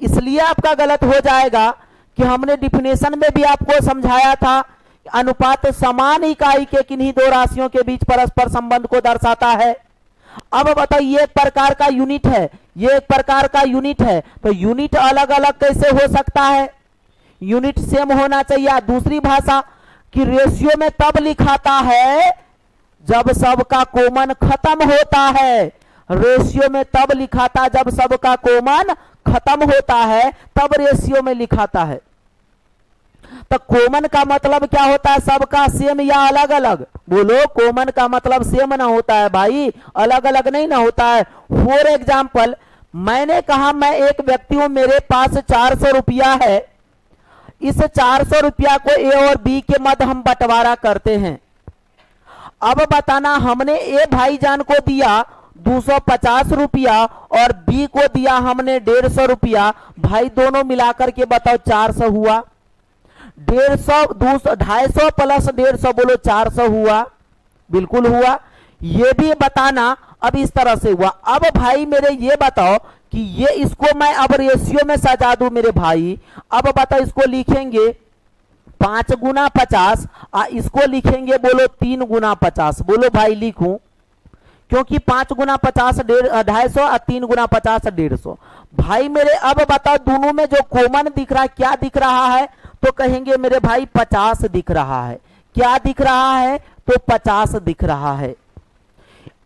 A: इसलिए आपका गलत हो जाएगा कि हमने डिफिनेशन में भी आपको समझाया था, अनुपात समान इकाई के किन्हीं दो राशियों के बीच परस्पर संबंध को दर्शाता है। अब बताओ, ये एक प्रकार का यूनिट है, ये एक प्रकार का यूनिट है, तो यूनिट अलग अलग कैसे हो सकता है? यूनिट सेम होना चाहिए। दूसरी भाषा कि रेशियो में तब लिखाता है जब सबका कॉमन खत्म होता है। रेशियो में तब लिखाता जब सबका कॉमन खत्म होता है, तब रेशियो में लिखाता है। तो कॉमन का मतलब क्या होता है? सबका सेम या अलग अलग? बोलो, कॉमन का मतलब सेम ना होता है भाई, अलग अलग नहीं ना होता है। फॉर एग्जाम्पल, मैंने कहा मैं एक व्यक्ति हूं, मेरे पास 400 रुपया है। इस 400 रुपया को A और B के मध्य हम बंटवारा करते हैं। अब बताना, हमने A भाईजान को दिया 250 रुपया और B को दिया हमने 150 रुपया। भाई दोनों मिलाकर के बताओ 400 हुआ। 250 प्लस 150 बोलो 400 हुआ, बिल्कुल हुआ। ये भी बताना अब इस तरह से हुआ। अब भाई मेरे ये बताओ कि ये इसको मैं अब रेशियो में सजा दूं मेरे भाई। अब बताओ, इसको लिखेंगे 5 गुना 50, इसको लिखेंगे बोलो 3 गुना 50। बोलो भाई लिखूं, क्योंकि 5 गुना 50 250 और 3 गुना 50 150। भाई मेरे अब बताओ, दोनों में जो कॉमन दिख रहा है, क्या दिख रहा है? तो कहेंगे मेरे भाई 50 दिख रहा है। क्या दिख रहा है? तो 50 दिख रहा है।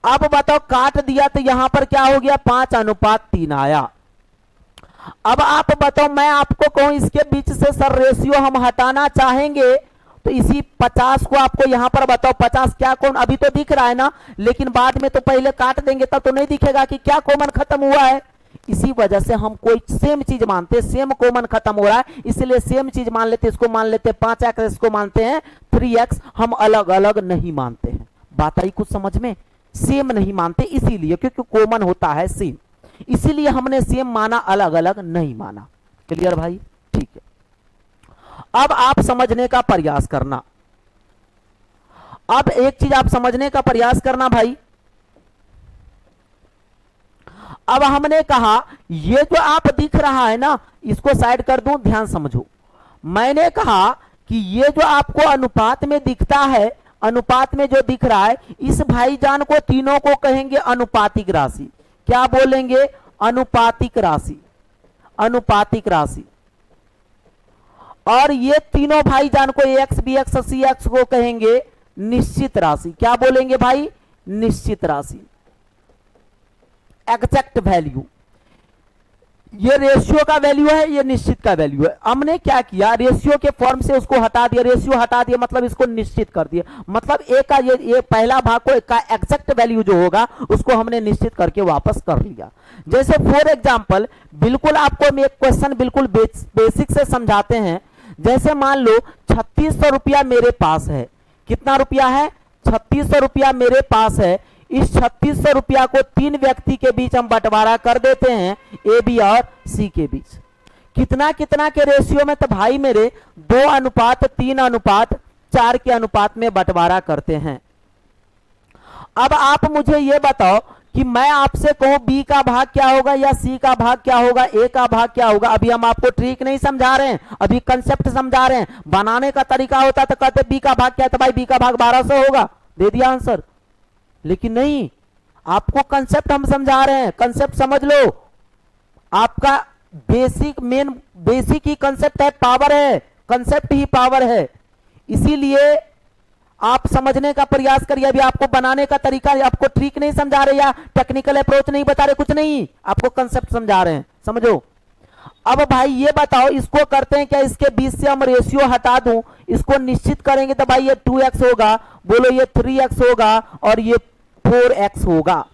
A: अब बताओ, काट दिया तो यहां पर क्या हो गया? 5:3 आया। अब आप बताओ, मैं आपको कहूं इसके बीच से सर रेशियो हम हटाना चाहेंगे, तो इसी 50 को आपको यहां पर बताओ 50 क्या कौन, अभी तो दिख रहा है ना, लेकिन बाद में तो पहले काट देंगे तब तो नहीं दिखेगा कि क्या कॉमन खत्म हुआ है। इसी वजह से हम कोई सेम चीज मानते, सेम कॉमन खत्म हो रहा है, इसलिए सेम चीज मान लेते। इसको मान लेते 5x, इसको मानते हैं 3x। हम अलग अलग नहीं मानते हैं। बात आई कुछ समझ में? सेम नहीं मानते इसीलिए क्योंकि कॉमन होता है सेम। इसीलिए हमने सेम माना, अलग अलग नहीं माना। क्लियर भाई? ठीक है, अब आप समझने का प्रयास करना। अब एक चीज आप समझने का प्रयास करना भाई। अब हमने कहा ये जो आप दिख रहा है ना, इसको साइड कर दूं, ध्यान समझो। मैंने कहा कि ये जो आपको अनुपात में दिखता है, अनुपात में जो दिख रहा है, इस भाईजान को तीनों को कहेंगे अनुपातिक राशि। क्या बोलेंगे? अनुपातिक राशि, अनुपातिक राशि। और ये तीनों भाईजान को एक्स बी एक्स सी एक्स को कहेंगे निश्चित राशि। क्या बोलेंगे भाई? निश्चित राशि, एग्जैक्ट वैल्यू। ये रेशियो का वैल्यू है, ये निश्चित का वैल्यू है। हमने क्या किया, रेशियो के फॉर्म से उसको हटा दिया, रेशियो हटा दिया मतलब इसको निश्चित कर दिया। मतलब ए का ये पहला भाग को का एग्जैक्ट वैल्यू जो होगा उसको हमने निश्चित करके वापस कर लिया। जैसे फॉर एग्जांपल, बिल्कुल आपको हम एक क्वेश्चन बिल्कुल बेसिक से समझाते हैं। जैसे मान लो 3600 रुपया मेरे पास है। कितना रुपया है? 3600 रुपया मेरे पास है। इस 3600 रुपया को तीन व्यक्ति के बीच हम बंटवारा कर देते हैं, ए बी और सी के बीच। कितना कितना के रेशियो में? तो भाई मेरे 2:3:4 के अनुपात में बंटवारा करते हैं। अब आप मुझे यह बताओ कि मैं आपसे कहूं बी का भाग क्या होगा या सी का भाग क्या होगा, ए का भाग क्या होगा। अभी हम आपको ट्रिक नहीं समझा रहे हैं, अभी कंसेप्ट समझा रहे हैं। बनाने का तरीका होता तो कहते बी का भाग क्या है, तो भाई बी का भाग 1200 होगा, दे दिया आंसर। लेकिन नहीं, आपको कंसेप्ट हम समझा रहे हैं, कंसेप्ट समझ लो। आपका बेसिक मेन बेसिक ही कंसेप्ट है, पावर है, कंसेप्ट ही पावर है। इसीलिए आप समझने का प्रयास करिए। अभी आपको बनाने का तरीका, आपको ट्रिक नहीं समझा रहे या टेक्निकल अप्रोच नहीं बता रहे, कुछ नहीं, आपको कंसेप्ट समझा रहे हैं, समझो। अब भाई ये बताओ, इसको करते हैं क्या, इसके बीच से हम रेशियो हटा दूं, इसको निश्चित करेंगे तो भाई ये 2x होगा, बोलो ये 3x होगा और ये 4x होगा।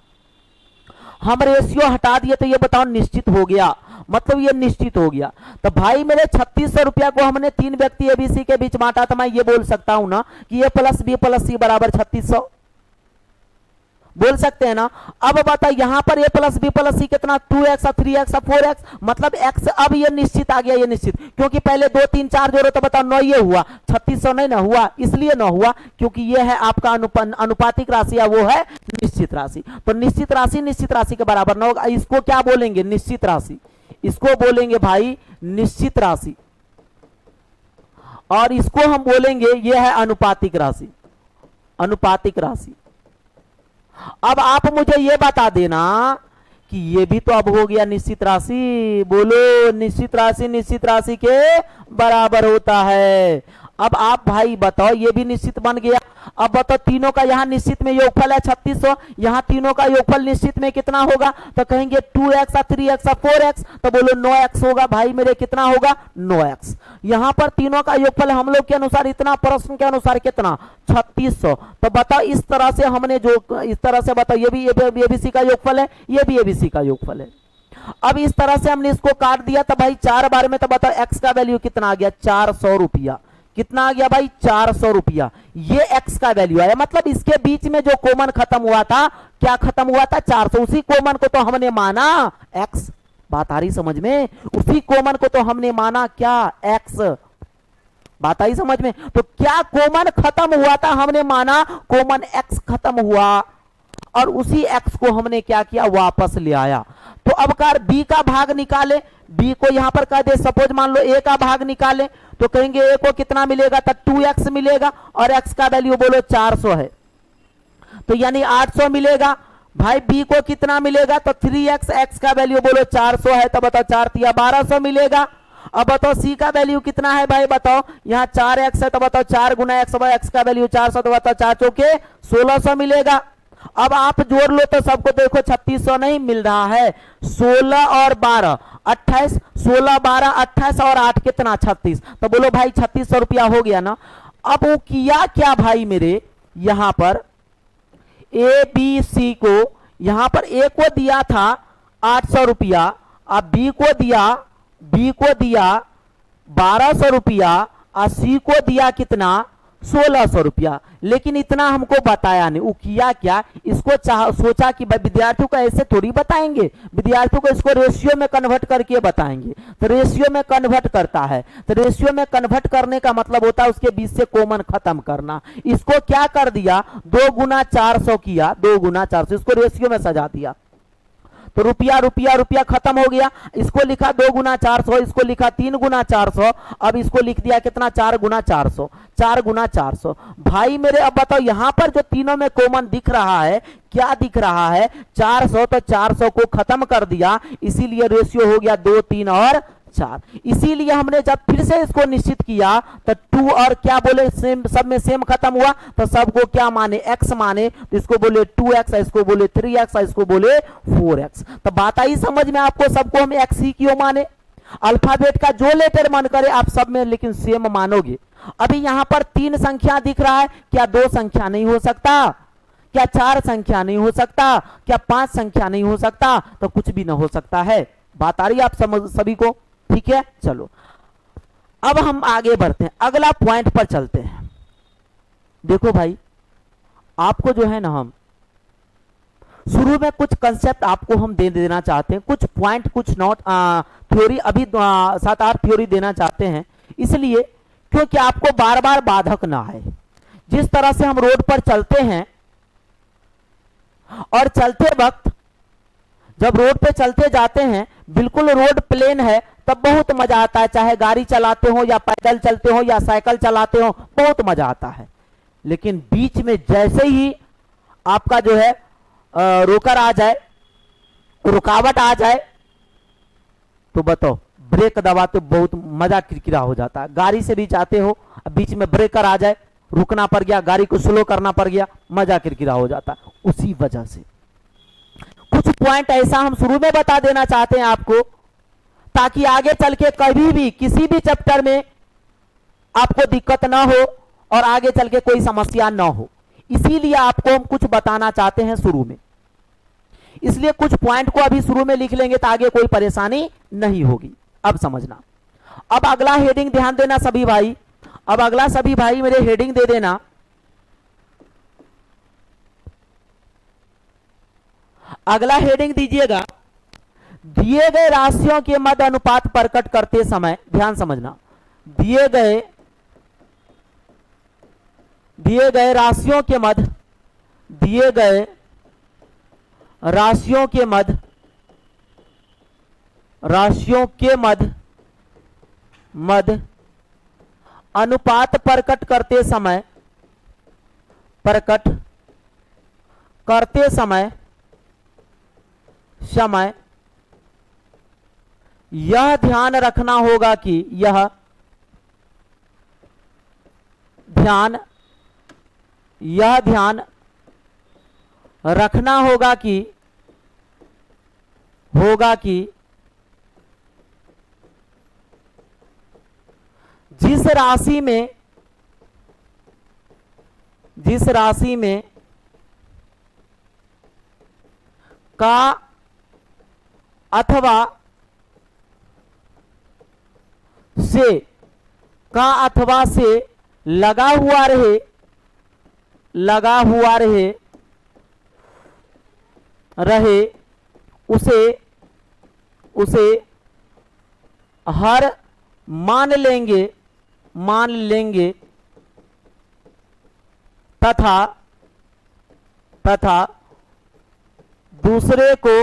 A: हम रेशियो हटा दिए तो ये बताओ निश्चित हो गया, मतलब ये निश्चित हो गया। तो भाई मेरे 3600 रुपया को हमने तीन व्यक्ति एबीसी के बीच बांटा, तो मैं ये बोल सकता हूं ना कि ए प्लस बी प्लस सी बराबर 3600, बोल सकते हैं ना। अब बताओ यहां पर ए प्लस बी प्लस सी कितना, 2x 3x 4x, मतलब x। अब ये निश्चित आ गया, ये निश्चित, क्योंकि पहले 2 3 4 जोड़ो तो बताओ 9 ये हुआ, 3600 नहीं ना हुआ, इसलिए ना हुआ क्योंकि ये है आपका अनुपातिक राशि है, वो है निश्चित राशि। तो निश्चित राशि के बराबर ना होगा। इसको क्या बोलेंगे? निश्चित राशि। इसको बोलेंगे भाई निश्चित राशि, और इसको हम बोलेंगे ये है अनुपातिक राशि, अनुपातिक राशि। अब आप मुझे यह बता देना कि ये भी तो अब हो गया निश्चित राशि। बोलो निश्चित राशि के बराबर होता है। अब आप भाई बताओ, ये भी निश्चित बन गया। अब बताओ तीनों का यहाँ निश्चित में योगफल है 3600, यहाँ तीनों का योगफल निश्चित में कितना होगा, तो कहेंगे 2x 3x 4x, तो बोलो 9x होगा। भाई मेरे कितना होगा? 9x। यहाँ पर तीनों का योगफल हम लोग के अनुसार इतना, प्रश्न के अनुसार कितना? 3600। तो बताओ इस तरह से हमने जो, इस तरह से बताओ, ये भी एबीसी का योगफल है, ये भी एबीसी का योगफल है। अब इस तरह से हमने इसको काट दिया, तो भाई 4 बार में, तो बताओ x का वैल्यू कितना आ गया? 400 रुपया। कितना आ गया भाई? 400 रुपया। ये x का वैल्यू आया, मतलब इसके बीच में जो कॉमन खत्म हुआ था, क्या खत्म हुआ था? 400। उसी कॉमन को तो हमने माना x। बात आ रही समझ में? उसी कॉमन को तो हमने माना क्या? x। बात आई समझ में? तो क्या कॉमन खत्म हुआ था, हमने माना कॉमन x खत्म हुआ, और उसी x को हमने क्या किया? वापस ले आया। तो अब कार b का भाग निकाले, b को यहां पर कह दे, सपोज मान लो a का भाग निकाले, तो कहेंगे a को कितना मिलेगा? तो 2x मिलेगा, और x का वैल्यू बोलो 400 है, तो यानी 800 मिलेगा। भाई b को कितना मिलेगा? तो 3x, x का वैल्यू बोलो 400 है, तो बताओ 4 तिया 1200 मिलेगा। अब बताओ c का वैल्यू कितना है भाई? बताओ यहाँ 4x है, तो बताओ 4 गुना x, x का वैल्यू 400, तो बताओ 4 चौके 1600 मिलेगा। अब आप जोड़ लो तो सबको देखो 3600 नहीं मिल रहा है, 16 और 12 28, 16 12 28 और 8 कितना? 36। तो बोलो भाई 3600 रुपया हो गया ना। अब वो किया क्या भाई मेरे, यहां पर ए बी सी को, यहां पर ए को दिया था 800 रुपया, अब बी को दिया 1200 रुपया, और सी को दिया कितना? 1600 रुपया, लेकिन इतना हमको बताया नहीं। वो किया क्या, इसको सोचा कि भाई विद्यार्थियों को ऐसे थोड़ी बताएंगे, विद्यार्थियों को इसको रेशियो में कन्वर्ट करके बताएंगे। तो रेशियो में कन्वर्ट करता है, तो रेशियो में कन्वर्ट करने का मतलब होता है उसके बीच से कॉमन खत्म करना। इसको क्या कर दिया, 2 गुना 400 किया, 2 गुना 400, इसको रेशियो में सजा दिया, तो रुपया रुपया रुपया खत्म हो गया। इसको लिखा 2 गुना 400, इसको लिखा 3 गुना 400, अब इसको लिख दिया कितना, 4 गुना 400, 4 गुना 400। भाई मेरे अब बताओ यहां पर जो तीनों में कॉमन दिख रहा है, क्या दिख रहा है, 400, तो 400 को खत्म कर दिया, इसीलिए रेशियो हो गया 2, 3 और 4। इसीलिए हमने जब फिर से इसको निश्चित किया तो 2 और क्या बोले, सेम, सब में सेम खत्म हुआ, तो सबको क्या माने, x माने, तो इसको बोले 2x, इसको बोले 3x, इसको बोले 4x। तो बात आई समझ में आपको, सबको हम x ही क्यों माने। अल्फाबेट का जो लेटर मन करे आप सब में लेकिन सेम मानोगे। अभी यहां पर 3 संख्या दिख रहा है, क्या 2 संख्या नहीं हो सकता, क्या 4 संख्या नहीं हो सकता, क्या 5 संख्या नहीं हो सकता, तो कुछ भी ना हो सकता है। बात आ रही है आप समझ सभी को, ठीक है। चलो अब हम आगे बढ़ते हैं, अगला पॉइंट पर चलते हैं। देखो भाई आपको जो है ना, हम शुरू में कुछ कंसेप्ट आपको हम दे देना चाहते हैं, कुछ पॉइंट, कुछ नोट, थ्योरी, अभी 7-8 थ्योरी देना चाहते हैं, इसलिए क्योंकि आपको बार बार बाधक ना आए। जिस तरह से हम रोड पर चलते हैं और चलते वक्त जब रोड पे चलते जाते हैं, बिल्कुल रोड प्लेन है तब बहुत मजा आता है, चाहे गाड़ी चलाते हो या पैदल चलते हो या साइकिल चलाते हो, बहुत मजा आता है। लेकिन बीच में जैसे ही आपका जो है रोकर आ जाए, रुकावट आ जाए, तो बताओ ब्रेक दबाते बहुत मजा किरकिरा हो जाता है। गाड़ी से भी जाते हो, बीच में ब्रेकर आ जाए, रुकना पड़ गया, गाड़ी को स्लो करना पड़ गया, मजा किरकिरा हो जाता है। उसी वजह से कुछ पॉइंट ऐसा हम शुरू में बता देना चाहते हैं आपको, ताकि आगे चल के कभी भी किसी भी चैप्टर में आपको दिक्कत ना हो और आगे चल के कोई समस्या ना हो। इसीलिए आपको हम कुछ बताना चाहते हैं शुरू में, इसलिए कुछ पॉइंट को अभी शुरू में लिख लेंगे तो आगे कोई परेशानी नहीं होगी। अब समझना, अब अगला हेडिंग ध्यान देना सभी भाई, अब अगला सभी भाई मेरे हेडिंग दे देना, अगला हेडिंग दीजिएगा, दिए गए राशियों के मध्य अनुपात प्रकट करते समय, ध्यान समझना, दिए गए राशियों के मध्य, दिए गए राशियों के मध्य, राशियों के मध्य अनुपात प्रकट करते समय, प्रकट करते समय यह ध्यान रखना होगा कि यह ध्यान रखना होगा कि जिस राशि में का अथवा से लगा हुआ रहे उसे हर मान लेंगे तथा दूसरे को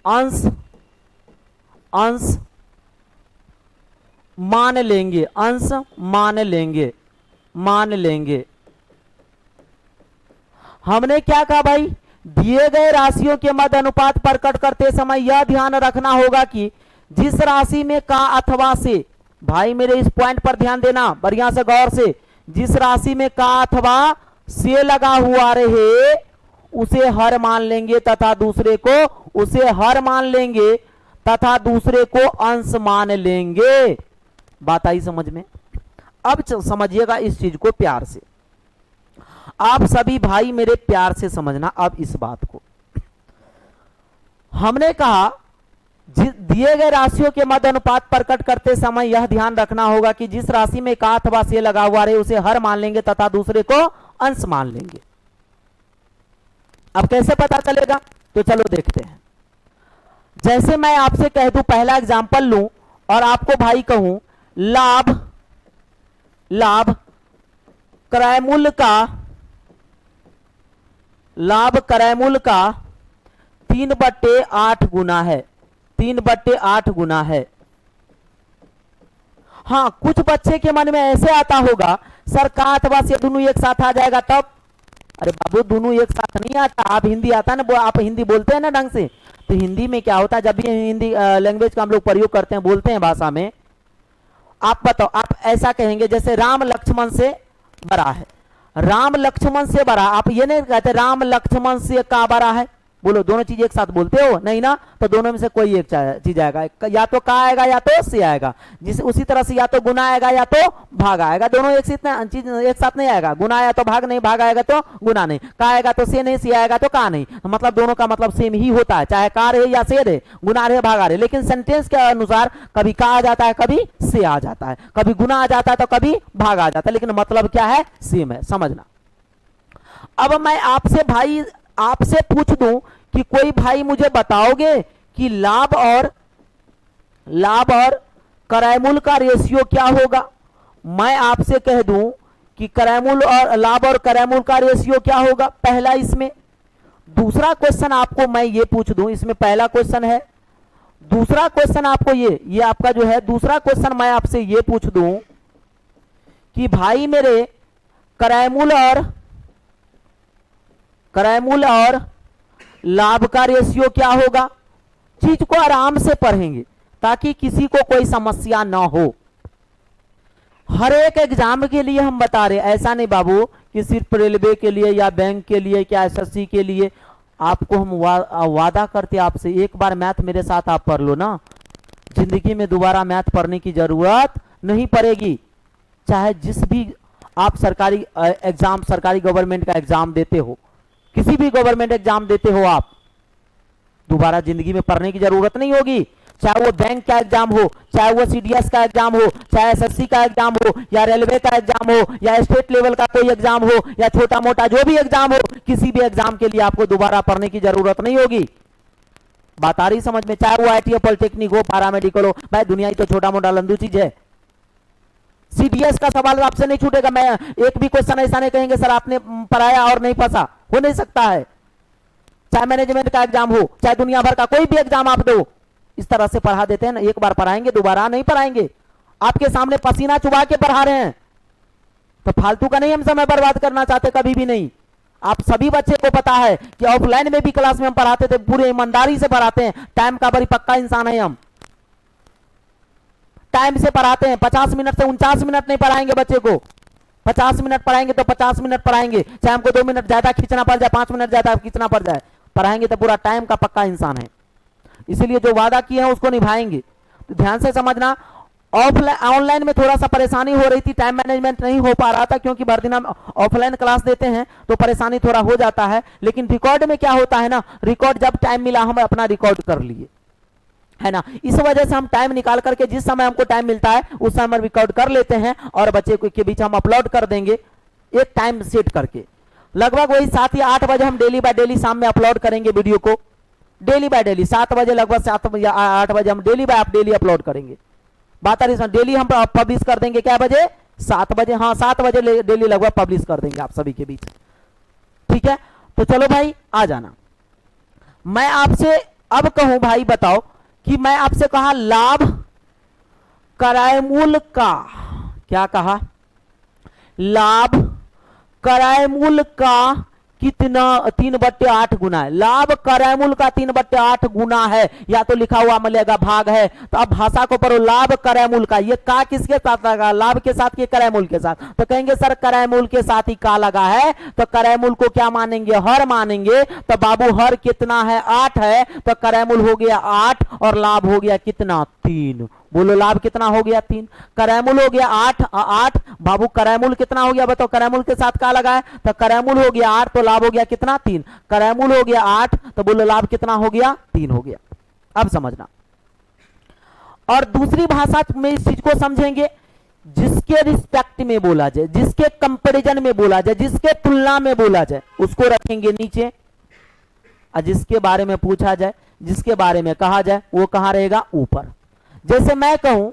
A: अंश मान लेंगे। हमने क्या कहा भाई, दिए गए राशियों के मध्य अनुपात प्रकट करते समय यह ध्यान रखना होगा कि जिस राशि में का अथवा से, भाई मेरे इस पॉइंट पर ध्यान देना बढ़िया से गौर से, जिस राशि में का अथवा से लगा हुआ रहे उसे हर मान लेंगे तथा दूसरे को अंश मान लेंगे। बात आई समझ में। अब समझिएगा इस चीज को प्यार से, आप सभी भाई मेरे प्यार से समझना अब इस बात को। हमने कहा दिए गए राशियों के मध्य अनुपात प्रकट करते समय यह ध्यान रखना होगा कि जिस राशि में का अथवा से लगा हुआ रहे उसे हर मान लेंगे तथा दूसरे को अंश मान लेंगे। अब कैसे पता चलेगा, तो चलो देखते हैं। जैसे मैं आपसे कह दूं, पहला एग्जांपल लूं और आपको भाई कहूं लाभ क्रय मूल्य का 3/8 गुना है, 3/8 गुना है। हाँ, कुछ बच्चे के मन में ऐसे आता होगा, सर का अथवा से दोनों एक साथ आ जाएगा तब। अरे बाबू, दोनों एक साथ नहीं आता। आप हिंदी आता है ना, आप हिंदी बोलते हैं ना ढंग से, तो हिंदी में क्या होता है, जब भी हिंदी लैंग्वेज का हम लोग प्रयोग करते हैं, बोलते हैं भाषा में, आप बताओ, आप ऐसा कहेंगे जैसे राम लक्ष्मण से बड़ा है, राम लक्ष्मण से बड़ा। आप ये नहीं कहते राम लक्ष्मण से का बड़ा है, बोलो दोनों चीज एक साथ बोलते हो नहीं ना, तो दोनों में से कोई एक चीज आएगा, या तो का आएगा या तो से आएगा। जिस उसी तरह से या तो गुना आएगा या तो भाग आएगा, दोनों एक चीज एक साथ नहीं आएगा। गुना आया तो भाग नहीं, भाग आएगा तो गुना नहीं, का आएगा तो से नहीं, से आएगा तो का नहीं। मतलब दोनों का मतलब सेम ही होता है, चाहे का रहे या से रहे, गुना रहे भाग आ रहे। लेकिन सेंटेंस के अनुसार कभी का आ जाता है, कभी से आ जाता है, कभी गुना आ जाता है तो कभी भाग आ जाता है, लेकिन मतलब क्या है, सेम है। समझना। अब मैं आपसे पूछ दूं कि कोई भाई मुझे बताओगे कि लाभ और क्रय मूल्य का रेशियो क्या होगा। मैं आपसे कह दूं कि क्रय मूल्य और लाभ और क्रय मूल्य का रेशियो क्या होगा, पहला इसमें। दूसरा क्वेश्चन आपको मैं ये पूछ दूं, इसमें पहला क्वेश्चन है, दूसरा क्वेश्चन आपको ये आपका जो है दूसरा क्वेश्चन मैं आपसे ये पूछ दूं कि भाई मेरे क्रय मूल्य और लाभ का रेशियो क्या होगा। चीज को आराम से पढ़ेंगे ताकि किसी को कोई समस्या ना हो। हर एक एग्जाम के लिए हम बता रहे, ऐसा नहीं बाबू कि सिर्फ रेलवे के लिए या बैंक के लिए क्या एसएससी के लिए। आपको हम वादा करते आपसे, एक बार मैथ मेरे साथ आप पढ़ लो ना, जिंदगी में दोबारा मैथ पढ़ने की जरूरत नहीं पड़ेगी। चाहे जिस भी आप सरकारी एग्जाम, सरकारी गवर्नमेंट का एग्जाम देते हो, किसी भी गवर्नमेंट एग्जाम देते हो आप, दोबारा जिंदगी में पढ़ने की जरूरत नहीं होगी। चाहे वो बैंक का एग्जाम हो, चाहे वो सीडीएस का एग्जाम हो, चाहे एसएससी का एग्जाम हो, या रेलवे का एग्जाम हो, या स्टेट लेवल का कोई एग्जाम हो, या छोटा मोटा जो भी एग्जाम हो, किसी भी एग्जाम के लिए आपको दोबारा पढ़ने की जरूरत नहीं होगी। बात आ रही समझ में। चाहे वो आईटी पॉलिटेक्निक हो, पैरामेडिकल हो, भाई दुनिया ही तो छोटा मोटा लंदू चीज है। सीडीएस का सवाल आपसे नहीं छूटेगा। मैं एक भी क्वेश्चन ऐसा नहीं कहेंगे सर आपने पढ़ाया और नहीं फंसा, हो नहीं सकता है। चाहे मैनेजमेंट का एग्जाम हो, चाहे दुनिया भर का कोई भी एग्जाम आप दो, इस तरह से पढ़ा देते हैं ना, एक बार पढ़ाएंगे दोबारा नहीं पढ़ाएंगे। आपके सामने पसीना चुबा के पढ़ा रहे हैं, तो फालतू का नहीं हम समय बर्बाद करना चाहते, कभी भी नहीं। आप सभी बच्चे को पता है कि ऑफलाइन में भी क्लास में हम पढ़ाते थे, पूरे ईमानदारी से पढ़ाते हैं। टाइम का बड़ी पक्का इंसान है हम, टाइम से पढ़ाते हैं। 50 मिनट से 49 मिनट नहीं पढ़ाएंगे बच्चे को, 50 मिनट पढ़ाएंगे तो 50 मिनट पढ़ाएंगे। चाहे हमको 2 मिनट ज्यादा खींचना पड़ जाए, 5 मिनट ज्यादा खींचना पड़ जाए, पढ़ाएंगे तो पूरा टाइम का पक्का इंसान है। इसीलिए जो वादा किए हैं उसको निभाएंगे। तो ध्यान से समझना। ऑनलाइन में थोड़ा सा परेशानी हो रही थी, टाइम मैनेजमेंट नहीं हो पा रहा था, क्योंकि भर दिन हम ऑफलाइन क्लास देते हैं तो परेशानी थोड़ा हो जाता है। लेकिन रिकॉर्ड में क्या होता है ना, रिकॉर्ड जब टाइम मिला हम अपना रिकॉर्ड कर लिए, है ना। इस वजह से हम टाइम निकाल करके जिस समय हमको टाइम मिलता है उस समय हम रिकॉर्ड कर लेते हैं और बच्चे के बीच हम अपलोड कर देंगे एक टाइम सेट करके। लगभग वही 7 या 8 बजे हम डेली बाय डेली शाम में अपलोड करेंगे वीडियो को, डेली बाय डेली 7 बजे, लगभग 7 या 8 बजे हम डेली बाय डेली अपलोड करेंगे। बात आ रही है, डेली हम पब्लिश कर देंगे। क्या बजे? 7 बजे। हाँ 7 बजे डेली लगभग पब्लिश कर देंगे आप सभी के बीच। ठीक है, तो चलो भाई आ जाना। मैं आपसे अब कहूं भाई बताओ कि मैं आपसे कहा लाभ क्रय मूल्य का, क्या कहा, लाभ क्रय मूल्य का कितना 3/8 गुना है। लाभ क्रय मूल्य का 3/8 गुना है, या तो लिखा हुआ मिलेगा भाग है। तो अब भाषा को पढ़ो, लाभ क्रय मूल्य का। ये का किसके साथ लगा, लाभ के साथ, के क्रय मूल्य के साथ। तो कहेंगे सर क्रय मूल्य के साथ ही का लगा है, तो क्रय मूल्य को क्या मानेंगे, हर मानेंगे। तो बाबू हर कितना है, 8 है, तो क्रय मूल्य हो गया 8 और लाभ हो गया कितना, 3। बोलो लाभ कितना हो गया, 3। क्रय मूल्य हो गया 8। बाबू क्रय मूल्य कितना हो गया बताओ, क्रय मूल्य के साथ क्या लगा है, तो क्रय मूल्य हो गया 8, तो लाभ हो गया कितना, 3। क्रय मूल्य हो गया 8, तो बोलो लाभ कितना हो गया, 3 हो गया। अब समझना, और दूसरी भाषा में इस चीज को समझेंगे, जिसके रिस्पेक्ट में बोला जाए, जिसके कंपैरिजन में बोला जाए, जिसके तुलना में बोला जाए, उसको रखेंगे नीचे, और जिसके बारे में पूछा जाए, जिसके बारे में कहा जाए, वो कहां रहेगा? ऊपर। जैसे मैं कहूं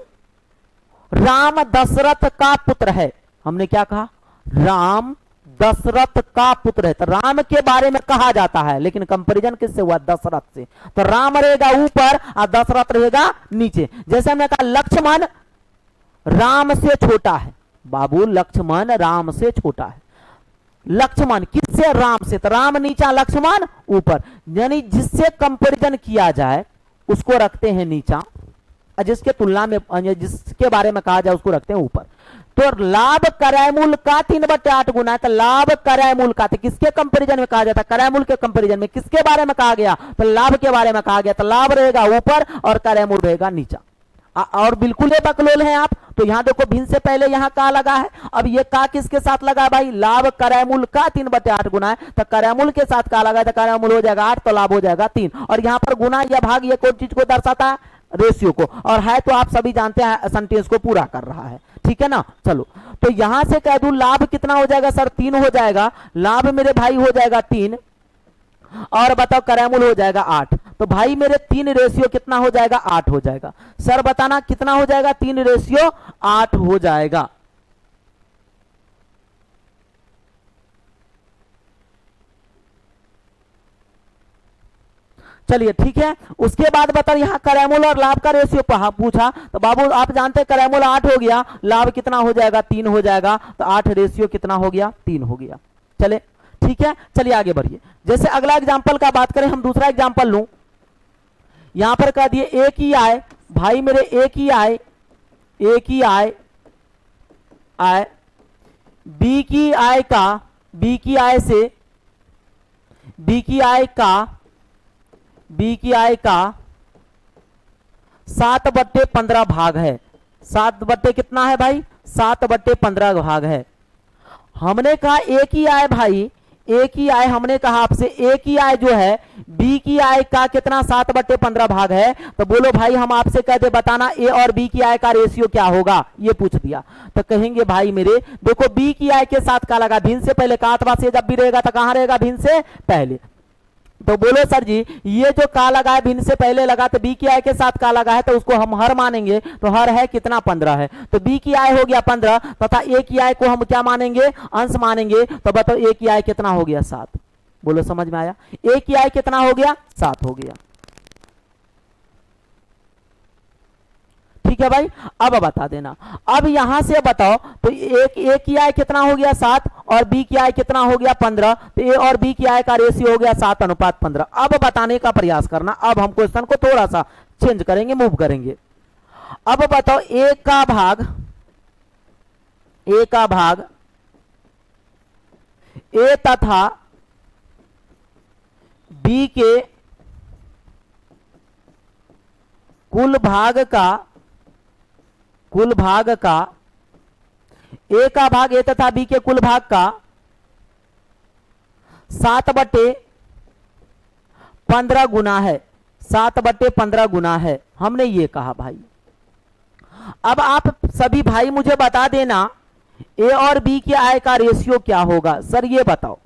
A: राम दशरथ का पुत्र है, हमने क्या कहा? राम दशरथ का पुत्र है, तो राम के बारे में कहा जाता है, लेकिन कंपैरिजन किससे हुआ? दशरथ से। तो राम रहेगा ऊपर और दशरथ रहेगा नीचे। जैसे हमने कहा लक्ष्मण राम से छोटा है, बाबू लक्ष्मण राम से छोटा है। लक्ष्मण किससे? राम से, तो राम नीचा, लक्ष्मण ऊपर। यानी जिससे कंपैरिजन किया जाए उसको रखते हैं नीचा, और जिसके तुलना में, जिसके बारे में कहा जाए उसको रखते हैं ऊपर। तो लाभ करैमूल का 3/8 गुना है, तो लाभ करैमूल का, तो किसके कंपैरिजन में कहा जाता है? करैमूल के कंपैरिजन में। किसके बारे में कहा गया? तो लाभ के बारे में कहा गया, तो लाभ रहेगा ऊपर और करैमूल रहेगा नीचा। और बिल्कुल ये बकलोल हैं आप, तो यहां देखो भिन्न से पहले यहां का लगा है, अब ये का किसके साथ लगा है भाई? लाभ करैमूल का 3/8 गुना है, तो करैमूल के साथ का लगा है, तो करैमूल हो जाएगा 8, तो लाभ हो जाएगा 3। और यहां पर गुना या भाग ये कौन चीज को दर्शाता है? रेशियो को। और है तो आप सभी जानते हैं सेंटेंस को पूरा कर रहा है, ठीक है ना। चलो, तो यहां से कह दूं लाभ कितना हो जाएगा सर? 3 हो जाएगा, लाभ मेरे भाई हो जाएगा 3, और बताओ करैमूल हो जाएगा 8। तो भाई मेरे 3 रेशियो कितना हो जाएगा? 8 हो जाएगा। सर बताना कितना हो जाएगा? 3 रेशियो 8 हो जाएगा। चलिए ठीक है। उसके बाद बताओ यहाँ करैमूल और लाभ का रेशियो पूछा, तो बाबू आप जानते हैं करैमूल 8 हो गया, लाभ कितना हो जाएगा? 3 हो जाएगा, तो 8 रेशियो कितना हो गया? 3 हो गया। चले ठीक है, चलिए आगे बढ़िए। जैसे अगला एग्जांपल का बात करें, हम दूसरा एग्जांपल लूं, यहां पर कह दिए ए की आय, भाई मेरे ए की आय, ए की आय आय बी की आय का, बी की आय से, बी की आय का, बी की आय का 7/15 भाग है। 7 बट्टे कितना है भाई? 7/15 भाग है। हमने कहा ए की आय भाई, ए की आय हमने कहा आपसे ए की आय जो है बी की आय का कितना? 7/15 भाग है। तो बोलो भाई हम आपसे कहते बताना ए और बी की आय का रेशियो क्या होगा, ये पूछ दिया। तो कहेंगे भाई मेरे देखो बी की आय के साथ का लगा भिन्न से पहले का, अथवा से जब भी रहेगा तो कहां रहेगा? भिन्न से पहले। तो बोलो सर जी ये जो का लगा है भिन्न से पहले लगा, तो बी की आय के साथ का लगा है, तो उसको हम हर मानेंगे। तो हर है कितना? 15 है। तो बी की आय हो गया 15, तथा ए की आय को हम क्या मानेंगे? अंश मानेंगे। तो बताओ ए की आय कितना हो गया? 7। बोलो समझ में आया? ए की आय कितना हो गया? 7 हो गया। ठीक है भाई, अब बता देना। अब यहां से बताओ तो ए की आय कितना हो गया? 7, और बी की आय कितना हो गया? 15। तो ए और बी की आय का रेशियो हो गया 7:15। अब बताने का प्रयास करना। अब हम क्वेश्चन को थोड़ा सा चेंज करेंगे, मूव करेंगे। अब बताओ ए का भाग, ए का भाग ए तथा बी के कुल भाग का, कुल भाग का, ए का भाग ए तथा बी के कुल भाग का 7/15 गुना है। 7/15 गुना है, हमने ये कहा भाई। अब आप सभी भाई मुझे बता देना ए और बी की आय का रेशियो क्या होगा। सर ये बताओ,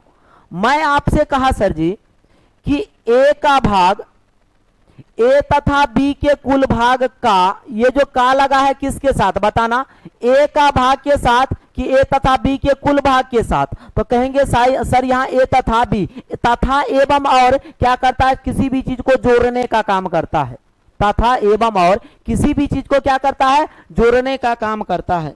A: मैं आपसे कहा सर जी कि ए का भाग ए तथा बी के कुल भाग का, ये जो का लगा है किसके साथ बताना? ए का भाग के साथ कि ए तथा बी के कुल भाग के साथ। तो कहेंगे सर यहाँ ए तथा बी, तथा एवं और क्या करता है? किसी भी चीज को जोड़ने का काम करता है। तथा एवं और किसी भी चीज को क्या करता है? जोड़ने का काम करता है।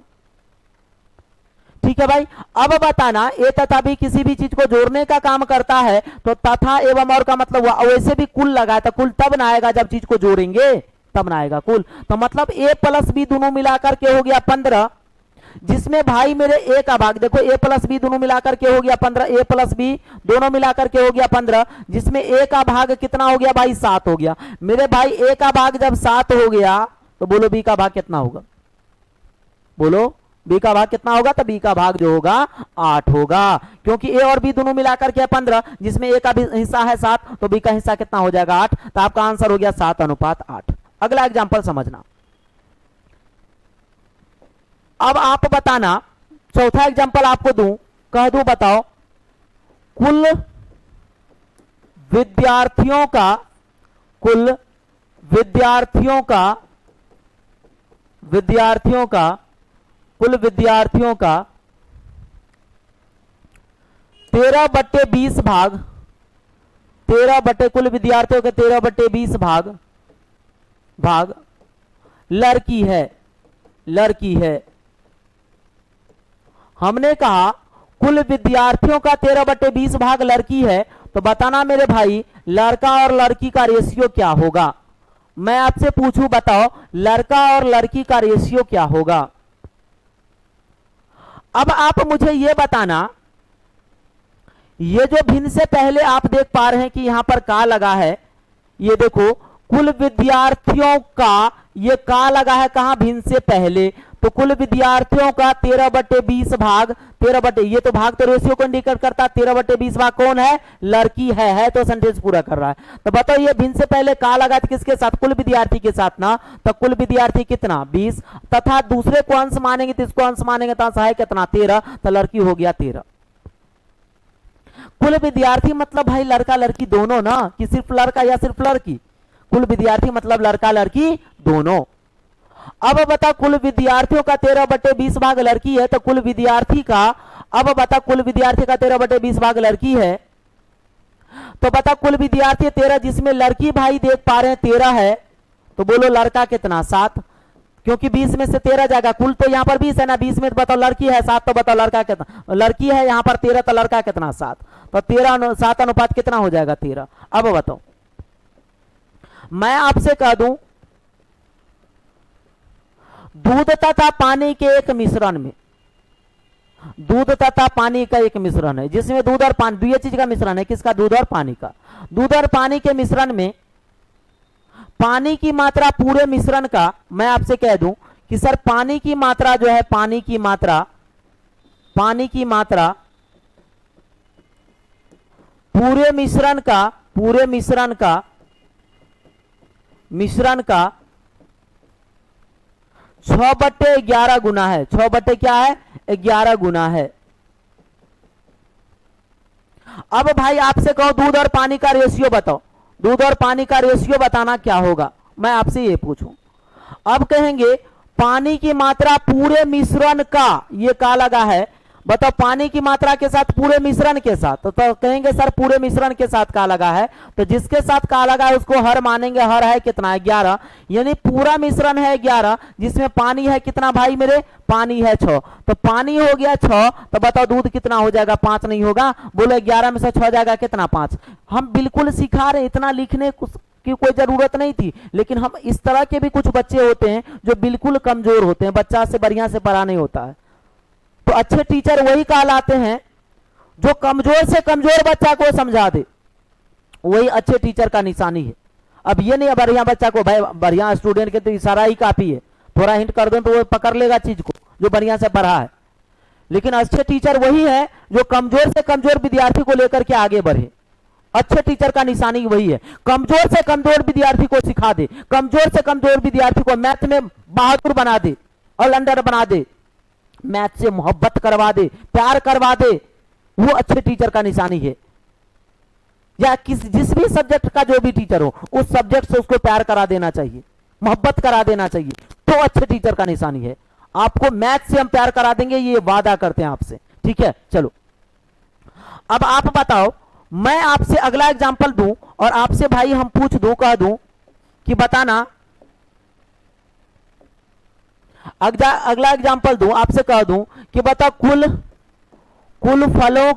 A: ठीक है भाई, अब बताना ए तथा बी किसी भी चीज को जोड़ने का काम करता है, तो तथा एवं और का मतलब हुआ वैसे भी कुल लगा, तो कुल तब ना आएगा जब चीज को जोड़ेंगे, तब ना आएगा कुल। तो मतलब ए प्लस बी दोनों मिलाकर के हो गया 15, जिसमें भाई मेरे ए का भाग देखो ए प्लस बी दोनों मिलाकर के हो गया 15, ए प्लस बी दोनों मिलाकर के हो गया 15, जिसमें ए का भाग कितना हो गया भाई? 7 हो गया। मेरे भाई ए का भाग जब 7 हो गया तो बोलो बी का भाग कितना होगा? बोलो बी का भाग कितना होगा? तो बी का भाग जो होगा 8 होगा, क्योंकि ए और बी दोनों मिलाकर के 15, जिसमें ए का भी हिस्सा है 7, तो बी का हिस्सा कितना हो जाएगा? 8। तो आपका आंसर हो गया 7:8। अगला एग्जांपल समझना। अब आप बताना, चौथा एग्जांपल आपको दूं, कह दूं, बताओ कुल विद्यार्थियों का कुल विद्यार्थियों का कुल विद्यार्थियों का 13/20 भाग, 13 बटे कुल विद्यार्थियों के 13/20 भाग लड़की है। हमने कहा कुल विद्यार्थियों का 13/20 भाग लड़की है, तो बताना मेरे भाई लड़का और लड़की का रेशियो क्या होगा। मैं आपसे पूछूं, बताओ लड़का और लड़की का रेशियो क्या होगा। अब आप मुझे यह बताना, ये जो भिन्न से पहले आप देख पा रहे हैं कि यहां पर का लगा है, ये देखो कुल विद्यार्थियों का, ये का लगा है कहां, भिन्न से पहले। तो कुल विद्यार्थियों का 13/20 भाग, 13 ये तो भाग तो रेशियो को इंडिकेट करता है, 13/20 भाग कौन है, लड़की है तो सेंटेंस पूरा कर रहा है। तो बताओ ये भिन्न से पहले का लगा था किसके साथ, कुल विद्यार्थी के साथ ना, तो कुल विद्यार्थी कितना 20, तथा दूसरे को अंश मानेंगे तो इसको अंश मानेंगे तो है कितना 13, तो लड़की हो गया 13। कुल विद्यार्थी मतलब भाई लड़का लड़की दोनों ना, कि सिर्फ लड़का या सिर्फ लड़की, कुल विद्यार्थी मतलब लड़का लड़की दोनों। अब बता कुल विद्यार्थियों का 13/20 भाग लड़की है, तो कुल विद्यार्थी का, अब बता कुल विद्यार्थी का 13/20 भाग लड़की है, तो बता कुल विद्यार्थी 13, जिसमें लड़की भाई देख पा रहे हैं 13 है, तो बोलो लड़का कितना 7, क्योंकि 20 में से 13 जाएगा, कुल तो यहां पर 20 है ना, 20 में तो बताओ लड़की है 7, तो बताओ लड़का कितना, लड़की है यहां पर 13 तो लड़का कितना 7, तो 7 अनुपात कितना हो जाएगा 13। अब बताओ मैं आपसे कह दूं, दूध तथा पानी के एक मिश्रण में, दूध तथा पानी का एक मिश्रण है, जिसमें दूध और पानी, दो चीज का मिश्रण है, किसका, दूध और पानी का। दूध और पानी के मिश्रण में पानी की मात्रा पूरे मिश्रण का, मैं आपसे कह दूं कि सर पानी की मात्रा जो है, पानी की मात्रा पूरे मिश्रण का 6/11 गुना है, 6 बटे क्या है 11 गुना है। अब भाई आपसे कहो दूध और पानी का रेशियो बताओ, दूध और पानी का रेशियो बताना क्या होगा, मैं आपसे ये पूछूं। अब कहेंगे पानी की मात्रा पूरे मिश्रण का, ये का लगा है, बताओ पानी की मात्रा के साथ पूरे मिश्रण के साथ, तो कहेंगे सर पूरे मिश्रण के साथ का लगा है, तो जिसके साथ का लगा है उसको हर मानेंगे, हर है कितना 11, यानी पूरा मिश्रण है 11, जिसमें पानी है कितना भाई मेरे, पानी है 6, तो पानी हो गया 6, तो बताओ दूध कितना हो जाएगा 5 नहीं होगा, बोलो 11 में से 6 जाएगा कितना 5। हम बिल्कुल सिखा रहे, इतना लिखने की कोई जरूरत नहीं थी, लेकिन हम इस तरह के भी कुछ बच्चे होते हैं जो बिल्कुल कमजोर होते हैं, बच्चा से बढ़िया से पढ़ा नहीं होता है, तो अच्छे टीचर वही कहलाते हैं जो कमजोर से कमजोर बच्चा को समझा दे, वही अच्छे टीचर का निशानी है। अब ये नहीं बढ़िया बच्चा को, भाई बढ़िया स्टूडेंट के तो इशारा ही काफी है, थोड़ा हिंट कर दो तो वो पकड़ लेगा चीज को जो बढ़िया से पढ़ा है, लेकिन अच्छे टीचर वही है जो कमजोर से कमजोर विद्यार्थी को लेकर के आगे बढ़े। अच्छे टीचर का निशानी वही है, कमजोर से कमजोर विद्यार्थी को सिखा दे, कमजोर से कमजोर विद्यार्थी को मैथ में बहादुर बना दे, ऑलराउंडर बना दे, मैथ से मोहब्बत करवा दे, प्यार करवा दे, वो अच्छे टीचर का निशानी है। या जिस भी सब्जेक्ट का जो भी टीचर हो, उस सब्जेक्ट से उसको प्यार करा देना चाहिए, मोहब्बत करा देना चाहिए, तो अच्छे टीचर का निशानी है। आपको मैथ से हम प्यार करा देंगे, ये वादा करते हैं आपसे, ठीक है। चलो अब आप बताओ, मैं आपसे अगला एग्जांपल दूं और आपसे भाई हम पूछ दूं, कह दूं कि बताना, अगला एग्जांपल दूं, आपसे कह दूं कि बता कुल फलों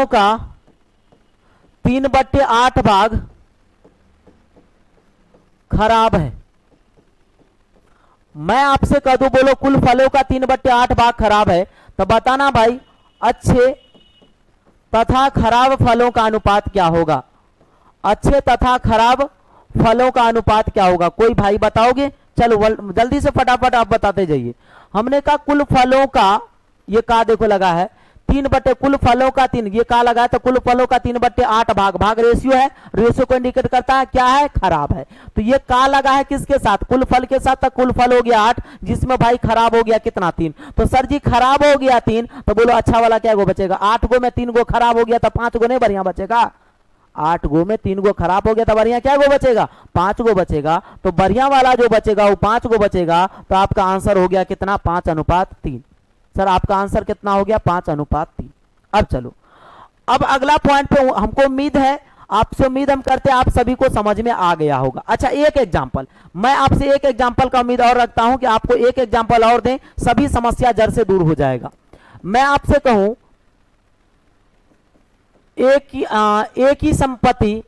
A: का 3/8 भाग खराब है। मैं आपसे कह दूं, बोलो कुल फलों का 3/8 भाग खराब है, तो बताना भाई अच्छे तथा खराब फलों का अनुपात क्या होगा, अच्छे तथा खराब फलों का अनुपात क्या होगा, कोई भाई बताओगे? चलो जल्दी से फटाफट आप बताते जाइए। हमने कहा कुल फलों का, ये का देखो लगा है 3 बटे कुल फलों का 3, ये कहा लगा है तो कुल फलों का 3 बटे 8 भाग, भाग रेशियो है, रेशियो को इंडिकेट करता है क्या है, खराब है। तो ये कहा लगा है किसके साथ, कुल फल के साथ, तो कुल फल हो गया 8, जिसमें भाई खराब हो गया कितना 3। तो सर जी खराब हो गया 3, तो बोलो अच्छा वाला क्या गो बचेगा, 8 गो में 3 गो खराब हो गया तो 5 गो नहीं बढ़िया बचेगा। 8 गो में 3 गो खराब हो गया तो बढ़िया क्या गो बचेगा, 5 गो बचेगा। तो बढ़िया वाला जो बचेगा वो 5 गो बचेगा। तो आपका आंसर हो गया कितना, 5:3। सर आपका आंसर कितना हो गया, 5:3। अब चलो, अब अगला पॉइंट पे हमको उम्मीद है, आपसे उम्मीद हम करते हैं आप सभी को समझ में आ गया होगा। अच्छा एक एग्जांपल, मैं आपसे एक एग्जांपल का उम्मीद और रखता हूं कि आपको एक एग्जांपल और दें, सभी समस्या जड़ से दूर हो जाएगा। मैं आपसे कहूं एक ही संपत्ति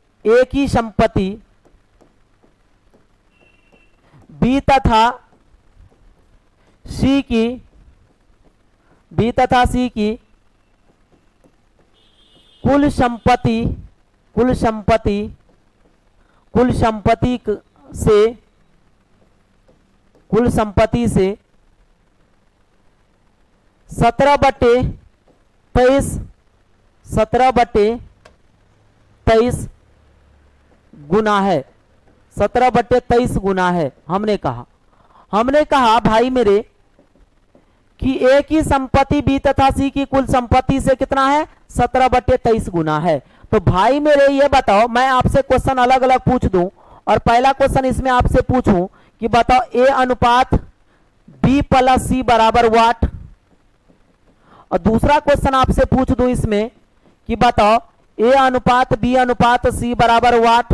A: बी तथा सी की कुल संपत्ति से 17/23 गुना है, 17/23 गुना है। हमने कहा भाई मेरे कि एक ही संपत्ति बी तथा सी की कुल संपत्ति से कितना है, 17/23 गुना है। तो भाई मेरे ये बताओ, मैं आपसे क्वेश्चन अलग अलग पूछ दूं, और पहला क्वेश्चन इसमें आपसे पूछूं कि बताओ ए अनुपात बी प्लस सी बराबर वाट, और दूसरा क्वेश्चन आपसे पूछ दूं इसमें कि बताओ ए अनुपात बी अनुपात सी बराबर वाट।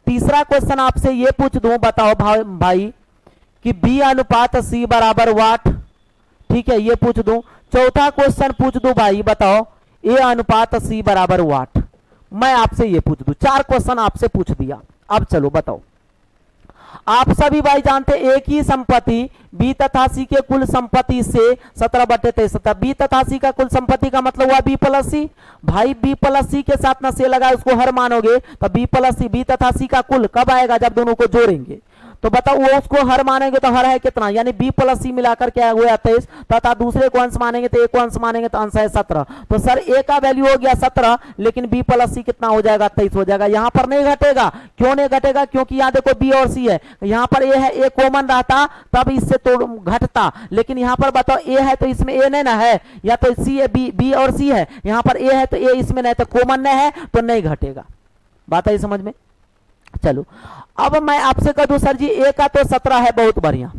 A: तीसरा क्वेश्चन आपसे ये पूछ दूं, बताओ भाई कि बी अनुपात सी बराबर वाट, ठीक है, ये पूछ दूं। चौथा क्वेश्चन पूछ दूं भाई, बताओ ए अनुपात सी बराबर वाट। मैं आपसे ये पूछ दूं, 4 क्वेश्चन आपसे पूछ दिया। अब चलो बताओ, आप सभी भाई जानते एक ही संपत्ति बी तथा सी के कुल संपत्ति से 17/23, बी तथा सी का कुल संपत्ति का मतलब हुआ बी प्लस सी। भाई बी प्लस सी के साथ ना से लगा उसको हर मानोगे, तो बी प्लस सी, बी तथा सी का कुल कब आएगा, जब दोनों को जोड़ेंगे। तो बताओ वो उसको हर मानेंगे तो हर है कितना, यानी बी प्लस सी मिलाकर क्या हुआ 23, तथा दूसरे को अंश मानेंगे तो एक को अंश मानेंगे तो अंश है 17। तो सर ए का वैल्यू हो गया 17, लेकिन बी प्लस सी कितना हो जाएगा, 23 हो जाएगा। यहां पर नहीं घटेगा, क्यों नहीं घटेगा, क्योंकि यहां देखो बी और सी है, यहां पर ए है, ए कॉमन रहता तब इससे तो घटता, लेकिन यहां पर बताओ ए है तो इसमें ए नहीं ना है, या तो सी है, बी और सी है, यहां पर ए है तो ए इसमें नहीं, तो कॉमन नहीं है तो नहीं घटेगा। बात आई समझ में। चलो अब मैं आपसे कह दूं सर जी ए का तो 17 है, बहुत बढ़िया,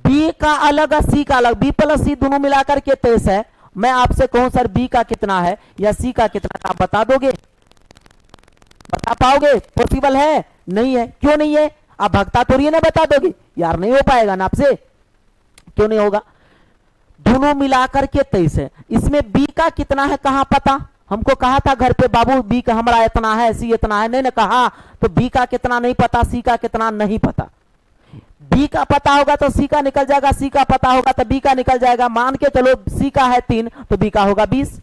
A: बी का अलग है, सी का अलग, बी प्लस सी दोनों मिलाकर के 23 है। मैं आपसे कहूं सर बी का कितना है या सी का कितना, आप बता दोगे, बता पाओगे, पॉसिबल है, नहीं है, क्यों नहीं है, आप भगता तो नहीं बता दोगे यार, नहीं हो पाएगा ना आपसे, क्यों नहीं होगा, दोनों मिलाकर के 23 है। इसमें बी का कितना है कहां पता, हमको कहा था घर पे बाबू बी का हमारा इतना है, सी इतना है, नहीं ना कहा, तो बी का कितना नहीं पता, सी का कितना नहीं पता। बी का पता होगा तो सी का निकल जाएगा, सी का पता होगा तो बी का निकल जाएगा। मान के चलो सी का है 3 तो बी का होगा 20,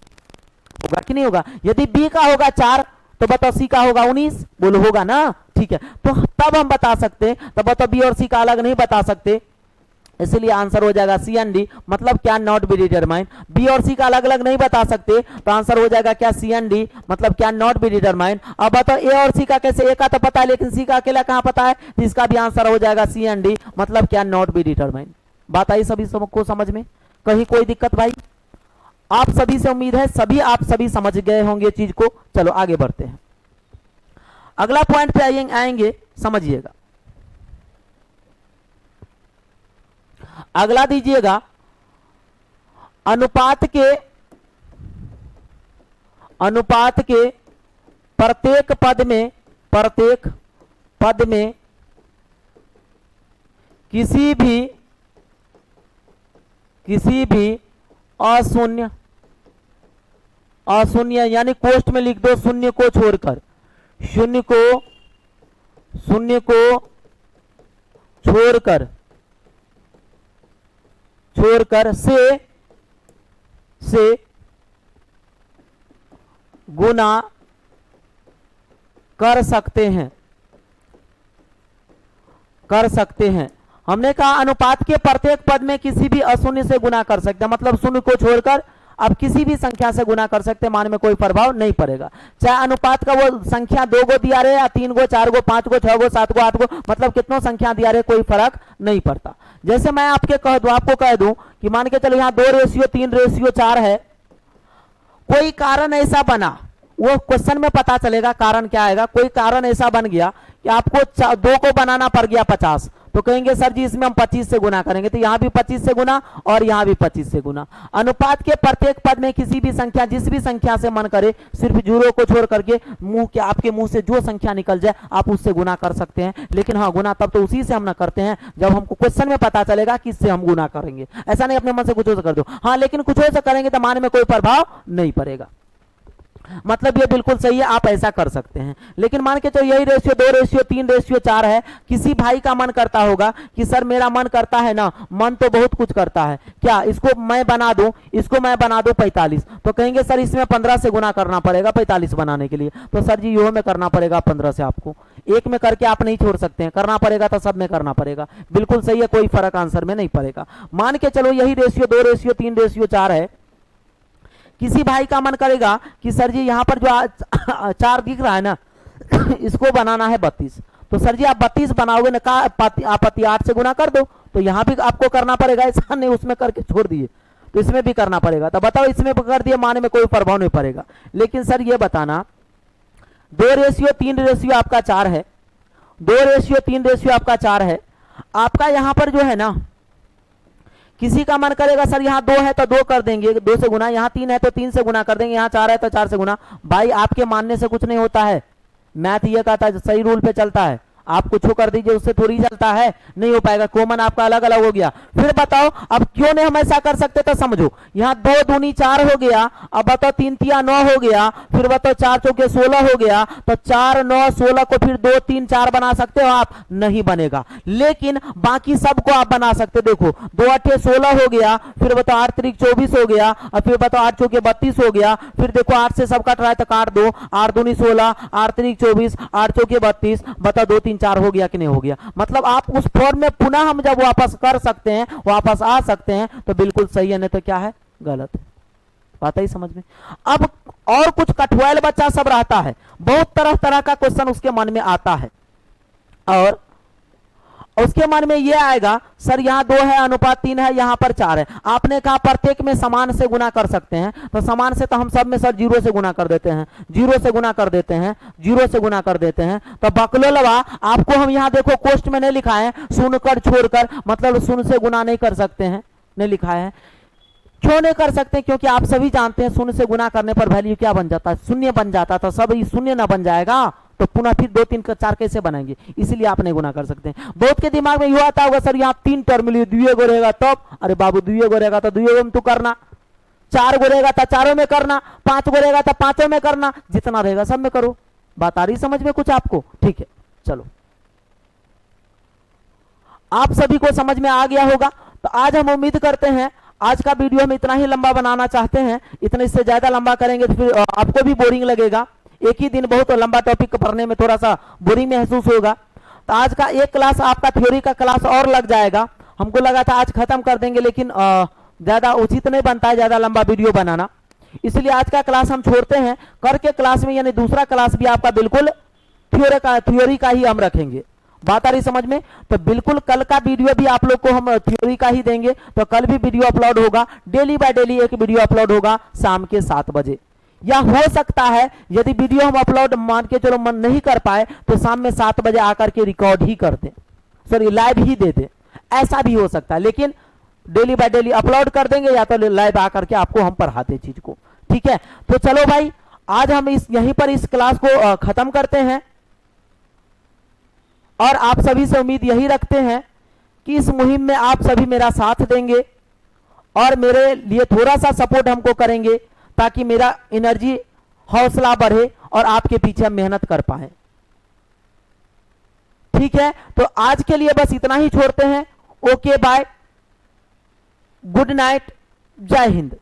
A: होगा कि नहीं होगा। यदि बी का होगा 4 तो बताओ सी का होगा 19, बोलो होगा ना, ठीक है। तो तब हम बता सकते, तब बताओ बी और सी का अलग नहीं बता सकते, इसलिए आंसर हो जाएगा सी एंड डी, मतलब क्या, नॉट बी डिटरमाइन। बी और सी का अलग अलग नहीं बता सकते तो आंसर हो जाएगा क्या, सी एंड डी, मतलब क्या, नॉट बी डिटरमाइन। अब बताओ ए और सी का कैसे, ए का तो पता है लेकिन सी का अकेला कहां पता है, तो इसका भी आंसर हो जाएगा सी एंड डी, मतलब क्या, नॉट बी डिटरमाइन। बात आई सभी को समझ में, कहीं कोई दिक्कत भाई, आप सभी से उम्मीद है सभी आप सभी समझ गए होंगे चीज को। चलो आगे बढ़ते हैं, अगला पॉइंट पे आएंगे, समझिएगा। अगला दीजिएगा, अनुपात के प्रत्येक पद में किसी भी अशून्य यानी कोष्ठ में लिख दो, शून्य को छोड़कर, शून्य को छोड़कर से गुना कर सकते हैं। हमने कहा अनुपात के प्रत्येक पद में किसी भी अशून्य से गुना कर सकते हैं, मतलब शून्य को छोड़कर आप किसी भी संख्या से गुना कर सकते हैं, मान में कोई प्रभाव नहीं पड़ेगा। चाहे अनुपात का वो संख्या 2 गो दिया रहे या 3 गो 4 गो 5 गो 6 गो 7 गो 8 गो, मतलब कितनों संख्या दिया रहे कोई फर्क नहीं पड़ता। जैसे मैं आपको कह दूं कि मान के चलो यहाँ 2:3:4 है, कोई कारण ऐसा बना, वो क्वेश्चन में पता चलेगा कारण क्या आएगा। कोई कारण ऐसा बन गया कि आपको 2 को बनाना पड़ गया 50, तो कहेंगे सर जी इसमें हम 25 से गुना करेंगे, तो यहां भी 25 से गुना और यहां भी 25 से गुना। अनुपात के प्रत्येक पद में किसी भी संख्या, जिस भी संख्या से मन करे, सिर्फ जीरो को छोड़ करके आपके मुंह से जो संख्या निकल जाए आप उससे गुना कर सकते हैं। लेकिन हाँ, गुना तब तो उसी से हम ना करते हैं जब हमको क्वेश्चन में पता चलेगा कि इससे हम गुना करेंगे। ऐसा नहीं अपने मन से कुछ और से कर दो, हाँ, लेकिन कुछ और से करेंगे तो मान में कोई प्रभाव नहीं पड़ेगा। मतलब ये बिल्कुल सही है, आप ऐसा कर सकते हैं। लेकिन मान के चलो यही रेशियो 2:3:4 है, किसी भाई का मन करता होगा कि सर मेरा मन करता है ना, मन तो बहुत कुछ करता है, क्या इसको मैं बना दूं, इसको मैं बना दूं 45, तो कहेंगे सर इसमें 15 से गुना करना पड़ेगा 45 बनाने के लिए। तो सर जी यो में करना पड़ेगा 15 से, आपको एक में करके आप नहीं छोड़ सकते हैं, करना पड़ेगा तो सब में करना पड़ेगा। बिल्कुल सही है, कोई फर्क आंसर में नहीं पड़ेगा। मान के चलो यही रेशियो 2:3:4 है, किसी भाई का मन करेगा कि सर जी यहां पर जो 4 दिख रहा है ना इसको बनाना है 32, तो सर जी आप 32 बनाओगे ना, का आप 8 से गुना कर दो, तो यहां भी आपको करना पड़ेगा, ऐसा नहीं उसमें करके छोड़ दिए, तो इसमें भी करना पड़ेगा। तो बताओ इसमें कर दिए, मान में कोई प्रभाव नहीं पड़ेगा। लेकिन सर ये बताना 2:3 आपका 4 है, 2:3 आपका 4 है, आपका यहां पर जो है ना, किसी का मन करेगा सर यहाँ 2 है तो 2 कर देंगे 2 से गुना, यहाँ 3 है तो 3 से गुना कर देंगे, यहाँ 4 है तो 4 से गुना। भाई आपके मानने से कुछ नहीं होता है, मैथ ये कहता है सही रूल पे चलता है, आप कुछ कर दीजिए उससे थोड़ी चलता है, नहीं हो पाएगा। कॉमन आपका अलग अलग हो गया। फिर बताओ अब क्यों नहीं हम ऐसा कर सकते, तो समझो यहाँ 2 दूनी 4 हो गया, अब बताओ 3 तिया 9 हो गया, फिर बताओ 4 चौके 16 हो गया, तो 4 9 16 को फिर 2 3 4 बना सकते हो आप? नहीं बनेगा। लेकिन बाकी सबको आप बना सकते। देखो 2 8 16 हो गया, फिर बताओ 8 3 24 हो गया, और फिर बताओ 8 चौके 32 हो गया, फिर देखो 8 से सब कट रहा है तो काट दो, 8 दूनी 16, 8 3 24, 8 चौके 32, बताओ 2 3 4 हो गया कि नहीं हो गया? मतलब आप उस फॉर्म में पुनः हम जब वापस कर सकते हैं, वापस आ सकते हैं, तो बिल्कुल सही है, नहीं तो क्या है, गलत है। बात ही समझ में। अब और कुछ कठुआल बच्चा सब रहता है, बहुत तरह तरह का क्वेश्चन उसके मन में आता है, और उसके मन में ये आएगा सर यहाँ 2 है, अनुपात 3 है, यहाँ पर 4 है। आपने कहा प्रत्येक में समान से गुना कर सकते हैं, तो समान से तो हम सब में सर 0 से गुना कर देते हैं, 0 से गुना कर देते हैं, 0 से गुना कर देते हैं। तो बकलोलवा आपको हम यहाँ देखो कोष्ट में नहीं लिखा है, सुनकर छोड़कर, मतलब सुन से गुना नहीं कर सकते हैं, नहीं लिखा है। क्यों नहीं कर सकते? क्योंकि आप सभी जानते हैं शून्य से गुना करने पर वैल्यू क्या बन जाता है, शून्य बन जाता था। सब शून्य ना बन जाएगा तो पुनः फिर 2 3 4 कैसे बनाएंगे? इसलिए आप नहीं गुना कर सकते। बहुत के दिमाग में यह आता होगा सर यहाँ 3 टर्म लिए, 2 गो रहेगा तब, अरे बाबू 2 गो रहेगा तो 2 गो में तू करना, 4 गो रहेगा तो 4 में करना, 5 गो रहेगा तो 5 में करना, जितना रहेगा सब में करो। बात आ रही समझ में कुछ आपको? ठीक है, चलो आप सभी को समझ में आ गया होगा। तो आज हम उम्मीद करते हैं आज का वीडियो हम इतना ही लंबा बनाना चाहते हैं, इतने इससे ज्यादा लंबा करेंगे तो फिर आपको भी बोरिंग लगेगा। एक ही दिन बहुत लंबा टॉपिक पढ़ने में थोड़ा सा बोरिंग महसूस होगा। तो आज का एक क्लास आपका थ्योरी का क्लास और लग जाएगा। हमको लगा था आज खत्म कर देंगे, लेकिन ज्यादा उचित नहीं बनता है ज्यादा लंबा वीडियो बनाना, इसलिए आज का क्लास हम छोड़ते हैं। करके क्लास में यानी दूसरा क्लास भी आपका बिल्कुल थ्योरी का ही हम रखेंगे। बात आ रही समझ में? तो बिल्कुल कल का वीडियो भी आप लोग को हम थ्योरी का ही देंगे। तो कल भी वीडियो अपलोड होगा, डेली बाय डेली एक वीडियो अपलोड होगा शाम के 7 बजे। या हो सकता है यदि वीडियो हम अपलोड मान के चलो मन नहीं कर पाए तो शाम में 7 बजे आकर के रिकॉर्ड ही कर दें, सॉरी लाइव ही दे दें, ऐसा भी हो सकता है। लेकिन डेली बाय डेली अपलोड कर देंगे या तो लाइव आकर के आपको हम पढ़ाते चीज को। ठीक है, तो चलो भाई आज हम यहीं पर इस क्लास को खत्म करते हैं, और आप सभी से उम्मीद यही रखते हैं कि इस मुहिम में आप सभी मेरा साथ देंगे और मेरे लिए थोड़ा सा सपोर्ट हमको करेंगे, ताकि मेरा एनर्जी हौसला बढ़े और आपके पीछे हम मेहनत कर पाए। ठीक है, तो आज के लिए बस इतना ही छोड़ते हैं। ओके बाय, गुड नाइट, जय हिंद।